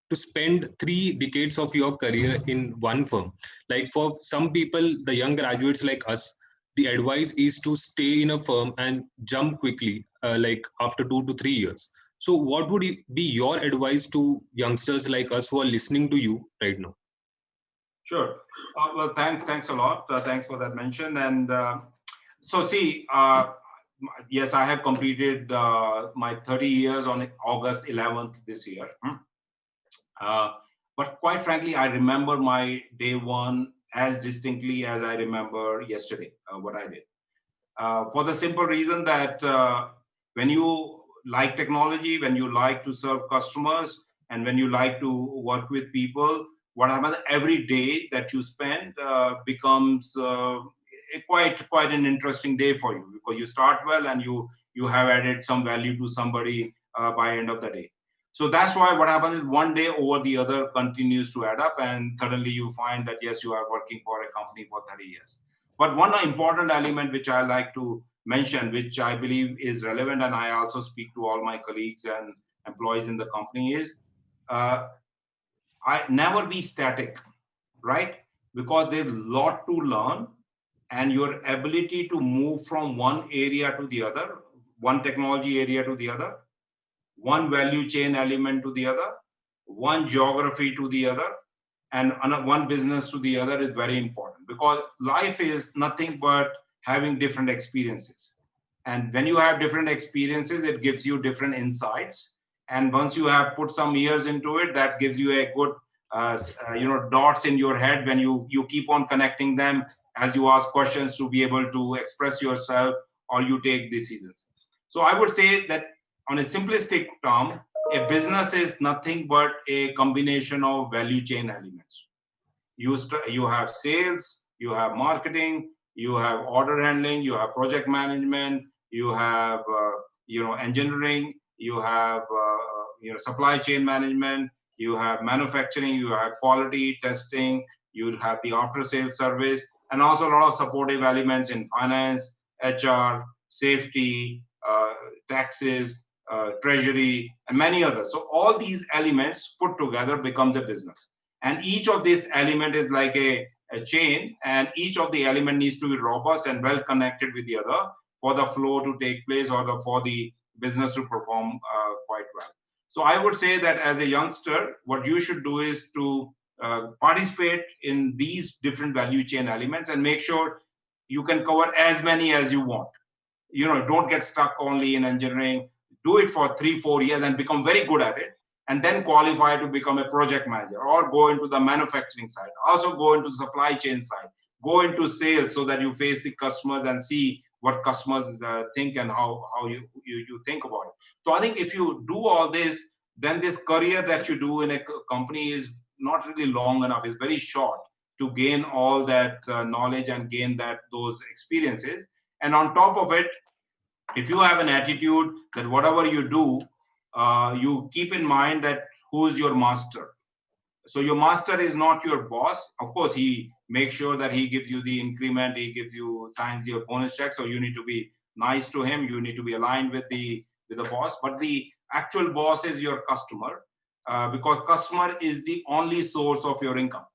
to spend 3 decades of your career in one firm? Like for some people, the young graduates like us, the advice is to stay in a firm and jump quickly, like after 2 to 3 years. So, what would be your advice to youngsters like us who are listening to you right now? Sure. Well, thanks a lot. Thanks for that mention. And so, see, yes, I have completed my 30 years on August 11th this year. But quite frankly, I remember my day one as distinctly as I remember yesterday, what I did. For the simple reason that when you like technology, when you like to serve customers, and when you like to work with people, what happens every day that you spend becomes quite an interesting day for you, because you start well and you have added some value to somebody by end of the day. So that's why what happens is one day over the other continues to add up, and suddenly you find that yes, you are working for a company for 30 years. But one important element which I like to mention, which I believe is relevant, and I also speak to all my colleagues and employees in the company, is I never be static, right? Because there's a lot to learn, and your ability to move from one area to the other, one technology area to the other, one value chain element to the other, one geography to the other, and one business to the other is very important, because life is nothing but having different experiences. And when you have different experiences, it gives you different insights. And once you have put some years into it, that gives you a good, dots in your head when you keep on connecting them as you ask questions to be able to express yourself or you take decisions. So I would say that on a simplistic term, a business is nothing but a combination of value chain elements. You have sales, you have marketing, you have order handling, you have project management, you have engineering, you have supply chain management, you have manufacturing, you have quality testing, you have the after sales service, and also a lot of supportive elements in finance, HR, safety, taxes, treasury, and many others. So all these elements put together becomes a business. And each of these element is like a chain, and each of the element needs to be robust and well connected with the other for the flow to take place, or for the business to perform quite well. So I would say that as a youngster, what you should do is to participate in these different value chain elements and make sure you can cover as many as you want. Don't get stuck only in engineering. Do it for 3-4 years and become very good at it, and then qualify to become a project manager, or go into the manufacturing side, also go into supply chain side, go into sales, so that you face the customers and see what customers think and how you think about it. So I think if you do all this, then this career that you do in a company is not really long enough. It's very short to gain all that knowledge and gain those experiences. And on top of it, if you have an attitude that whatever you do, you keep in mind that who is your master. So your master is not your boss. Of course, he makes sure that he gives you the increment, he signs your bonus check. So you need to be nice to him. You need to be aligned with the boss. But the actual boss is your customer, because customer is the only source of your income.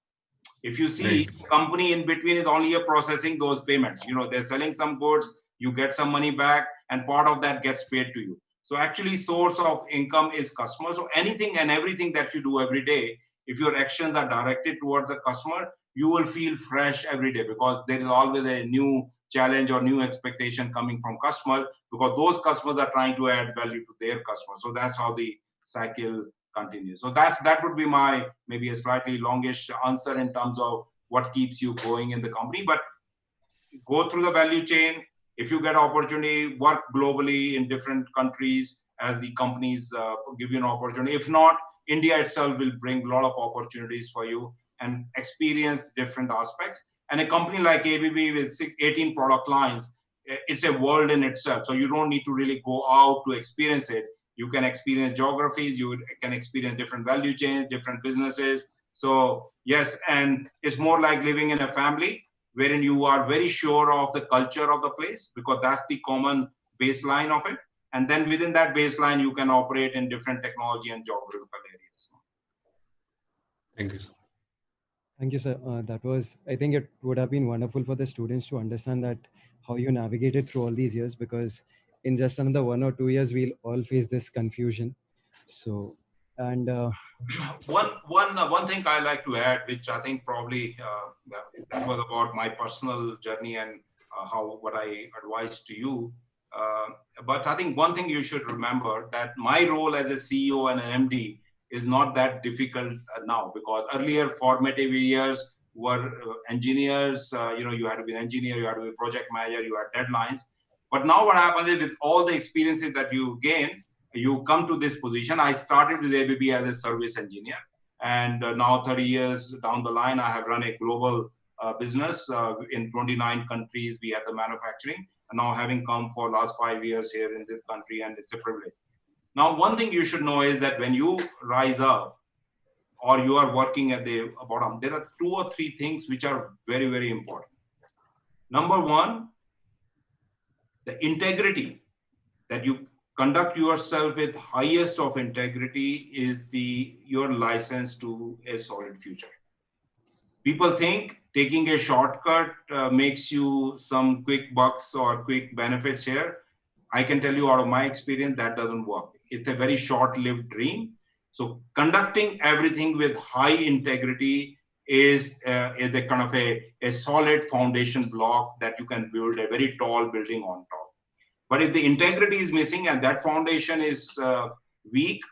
If you see, company in between is only a processing those payments. They're selling some goods, you get some money back, and part of that gets paid to you. So actually, source of income is customer. So anything and everything that you do every day, if your actions are directed towards the customer, you will feel fresh every day, because there is always a new challenge or new expectation coming from customers, because those customers are trying to add value to their customers. So that's how the cycle continues. So that would be my maybe a slightly longish answer in terms of what keeps you going in the company. But go through the value chain. If you get opportunity, work globally in different countries as the companies give you an opportunity. If not, India itself will bring a lot of opportunities for you and experience different aspects. And a company like ABB with 18 product lines, it's a world in itself. So you don't need to really go out to experience it. You can experience geographies, you can experience different value chains, different businesses. So yes, and it's more like living in a family wherein you are very sure of the culture of the place, because that's the common baseline of it. And then within that baseline, you can operate in different technology and geographical areas. Thank you, sir. Thank you, sir. That was, I think it would have been wonderful for the students to understand that how you navigated through all these years, because in just another 1 or 2 years, we'll all face this confusion. So, and one thing I like to add, which I think probably that was about my personal journey and what I advise to you. But I think one thing you should remember, that my role as a CEO and an MD is not that difficult now, because earlier formative years were engineers. You had to be an engineer, you had to be a project manager, you had deadlines. But now what happens is, with all the experiences that you gain, you come to this position. I started with ABB as a service engineer, and now 30 years down the line, I have run a global business in 29 countries. We have the manufacturing, and now having come for last 5 years here in this country, and it's a privilege. Now, one thing you should know is that when you rise up or you are working at the bottom, there are 2 or 3 things which are very, very important. Number one, the integrity, that you conduct yourself with highest of integrity, is your license to a solid future. People think taking a shortcut makes you some quick bucks or quick benefits here. I can tell you out of my experience, that doesn't work. It's a very short-lived dream. So conducting everything with high integrity is a kind of a solid foundation block that you can build a very tall building on top. But if the integrity is missing and that foundation is weak,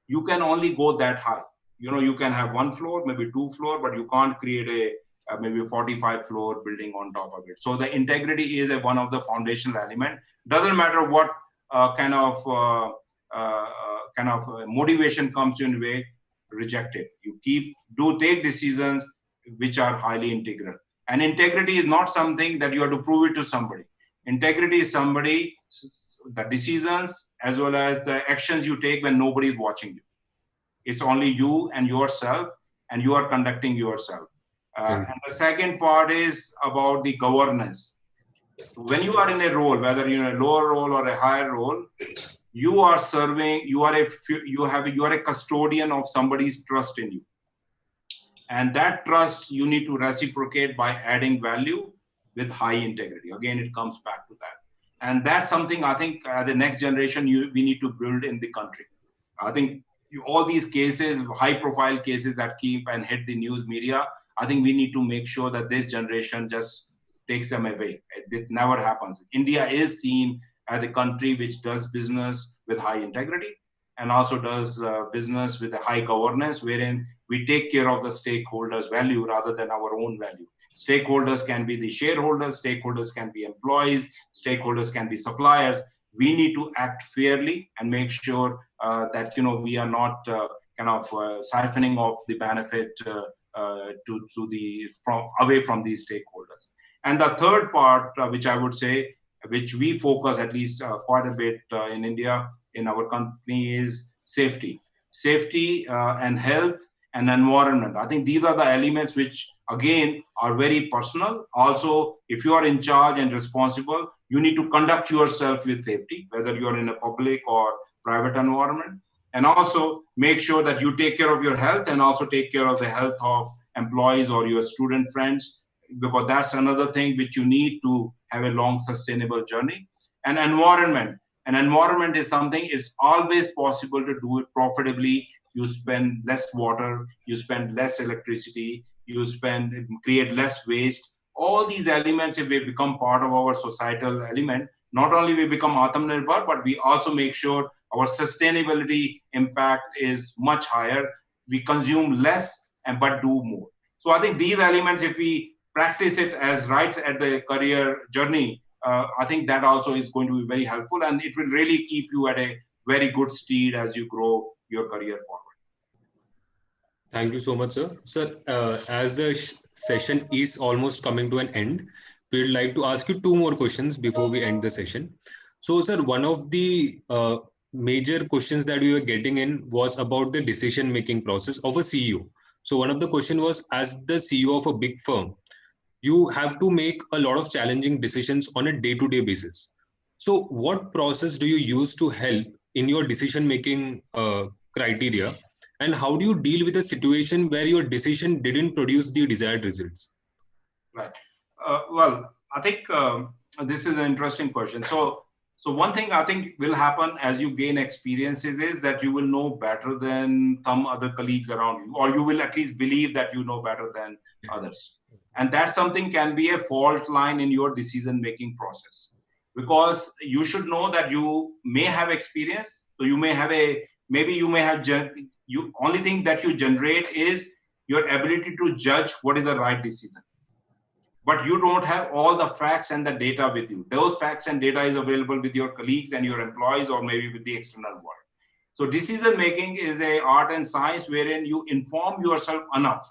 you can only go that high. You can have 1 floor, maybe 2 floor, but you can't create a maybe a 45 floor building on top of it. So the integrity is one of the foundational element. Doesn't matter what kind of motivation comes your way, reject it. You take decisions which are highly integral. And integrity is not something that you have to prove it to somebody. Integrity is the decisions as well as the actions you take when nobody is watching you. It's only you and yourself, and you are conducting yourself. And the second part is about the governance. So when you are in a role, whether you're in a lower role or a higher role, you are serving, you are a custodian of somebody's trust in you. And that trust you need to reciprocate by adding value with high integrity. Again, it comes back to that. And that's something I think the next generation we need to build in the country. I think all these cases, high profile cases that keep and hit the news media, I think we need to make sure that this generation just takes them away. It never happens. India is seen as a country which does business with high integrity and also does business with a high governance, wherein we take care of the stakeholders' value rather than our own value. Stakeholders can be the shareholders, stakeholders can be employees, stakeholders can be suppliers. We need to act fairly and make sure that we are not siphoning off the benefit away from these stakeholders. And the third part, which I would say, which we focus at least quite a bit in India, in our company, is safety and health and environment. I think these are the elements which, again, are very personal. Also, if you are in charge and responsible, you need to conduct yourself with safety, whether you are in a public or private environment. And also make sure that you take care of your health and also take care of the health of employees or your student friends, because that's another thing which you need to have a long, sustainable journey. And environment. And environment is something, it's always possible to do it profitably. You spend less water, you spend less electricity, create less waste. All these elements, if they become part of our societal element, not only we become Atmanirbhar, but we also make sure our sustainability impact is much higher. We consume less but do more. So I think these elements, if we practice it as right at the career journey, I think that also is going to be very helpful, and it will really keep you at a very good speed as you grow your career forward. Thank you so much, sir. Sir, as the session is almost coming to an end, we'd like to ask you 2 more questions before we end the session. So, sir, one of the major questions that we were getting in was about the decision-making process of a CEO. So one of the question was, as the CEO of a big firm, you have to make a lot of challenging decisions on a day-to-day basis. So what process do you use to help in your decision-making criteria? And how do you deal with a situation where your decision didn't produce the desired results? Right. Well, I think this is an interesting question. So one thing I think will happen as you gain experiences is that you will know better than some other colleagues around you, or you will at least believe that you know better than others. And that something can be a fault line in your decision-making process, because you should know that you may have experience. So you may have you only thing that you generate is your ability to judge what is the right decision. But you don't have all the facts and the data with you. Those facts and data is available with your colleagues and your employees, or maybe with the external world. So decision making is an art and science wherein you inform yourself enough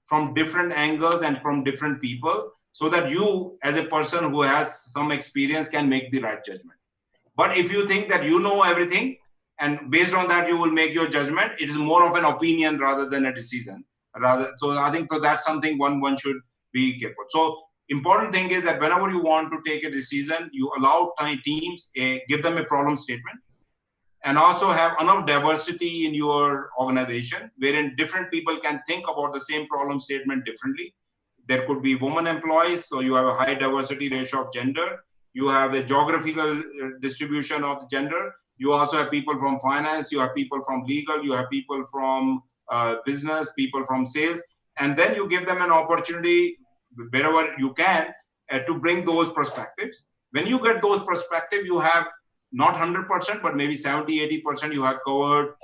from different angles and from different people, so that you, as a person who has some experience, can make the right judgment. But if you think that you know everything, and based on that you will make your judgment, it is more of an opinion rather than a decision. So I think that's something one should be careful. So important thing is that whenever you want to take a decision, you allow teams, give them a problem statement, and also have enough diversity in your organization wherein different people can think about the same problem statement differently. There could be women employees, so you have a high diversity ratio of gender. You have a geographical distribution of gender. You also have people from finance, you have people from legal, you have people from business, people from sales. And then you give them an opportunity wherever you can to bring those perspectives. When you get those perspectives, you have not 100%, but maybe 70, 80%, you have covered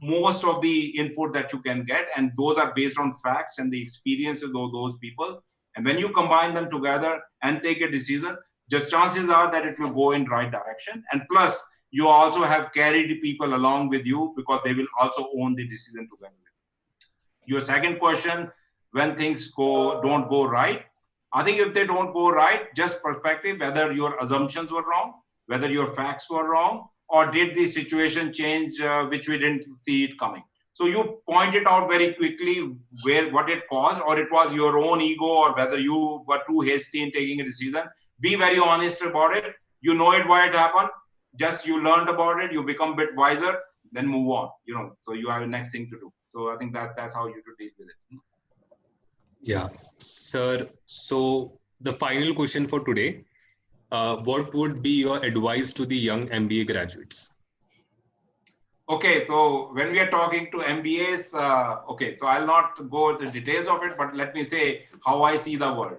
most of the input that you can get. And those are based on facts and the experiences of those people. And when you combine them together and take a decision, just chances are that it will go in right direction. And plus, you also have carried people along with you because they will also own the decision together. Your second question, when things don't go right, I think if they don't go right, just perspective, whether your assumptions were wrong, whether your facts were wrong, or did the situation change which we didn't see it coming. So you point it out very quickly what it caused, or it was your own ego, or whether you were too hasty in taking a decision. Be very honest about it. You know it, why it happened. Just you learned about it, you become a bit wiser, then move on. So you have the next thing to do. So I think that's how you should deal with it. Yeah, sir. So the final question for today, what would be your advice to the young MBA graduates? Okay, so when we are talking to MBAs, so I'll not go into the details of it, but let me say how I see the world.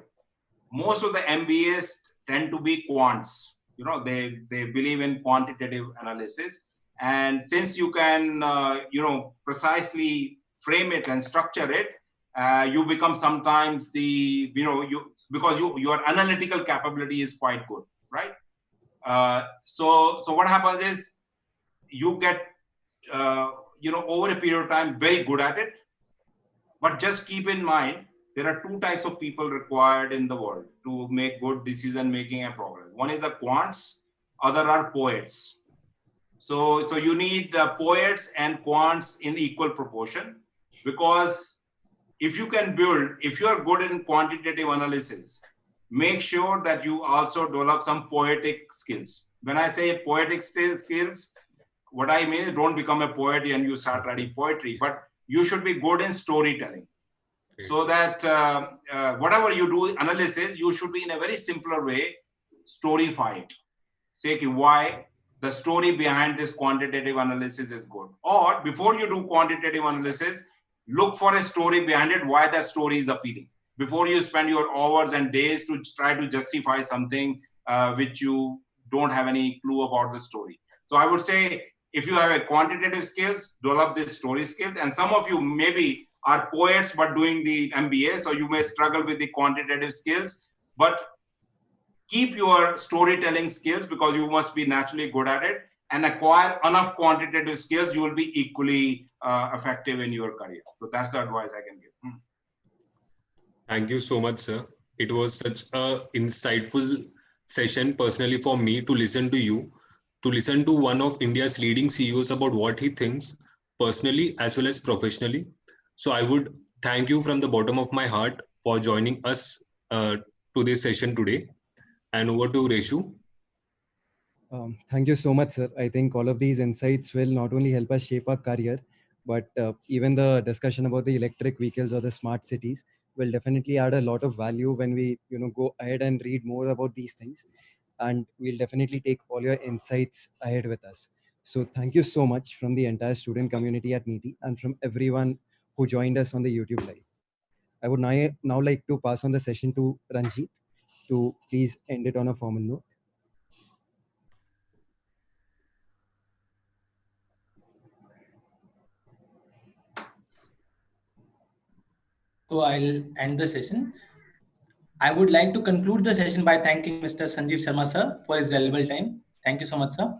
Most of the MBAs tend to be quants. They believe in quantitative analysis. And since you can, precisely frame it and structure it, you become sometimes because your analytical capability is quite good, right? So what happens is you get, over a period of time, very good at it. But just keep in mind, there are two types of people required in the world to make good decision-making and progress. One is the quants, other are poets. So you need poets and quants in equal proportion, because if you are good in quantitative analysis, make sure that you also develop some poetic skills. When I say poetic skills, what I mean is don't become a poet and you start writing poetry, but you should be good in storytelling. So that whatever you do analysis, you should be in a very simpler way, storyfy it. Say why the story behind this quantitative analysis is good. Or before you do quantitative analysis, look for a story behind it, why that story is appealing. Before you spend your hours and days to try to justify something which you don't have any clue about the story. So I would say, if you have a quantitative skills, develop this story skills. And some of you maybe are poets but doing the MBA, so you may struggle with the quantitative skills, but keep your storytelling skills because you must be naturally good at it, and acquire enough quantitative skills, you will be equally effective in your career. So that's the advice I can give. Thank you so much, sir. It was such an insightful session personally for me to listen to you. to listen to one of India's leading CEOs about what he thinks personally as well as professionally. So I would thank you from the bottom of my heart for joining us to this session today. And over to Reshu. Thank you so much, sir. I think all of these insights will not only help us shape our career, but even the discussion about the electric vehicles or the smart cities will definitely add a lot of value when we, go ahead and read more about these things. And we'll definitely take all your insights ahead with us. So thank you so much from the entire student community at NITIE and from everyone who joined us on the YouTube live. I would now like to pass on the session to Ranjit to please end it on a formal note. So I'll end the session. I would like to conclude the session by thanking Mr. Sanjeev Sharma sir for his valuable time. Thank you so much, sir.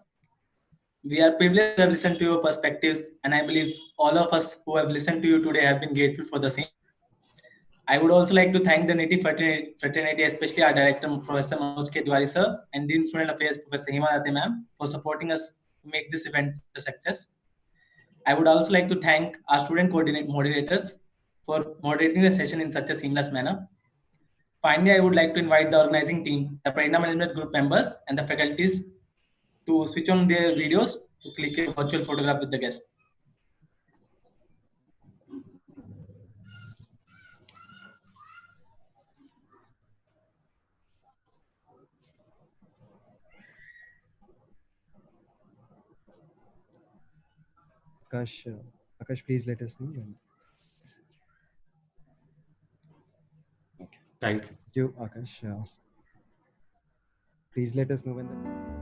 We are privileged to have listened to your perspectives, and I believe all of us who have listened to you today have been grateful for the same. I would also like to thank the NITIE fraternity, especially our director, Professor Manoj K. Tiwari sir, and Dean Student Affairs, Professor Hema Date ma'am, for supporting us to make this event a success. I would also like to thank our student moderators for moderating the session in such a seamless manner. Finally, I would like to invite the organizing team, the Prerana Management Group members, and the faculties to switch on their videos to click a virtual photograph with the guest. Akash, please let us know. Thank you. Thank you, Akash. Please let us know when the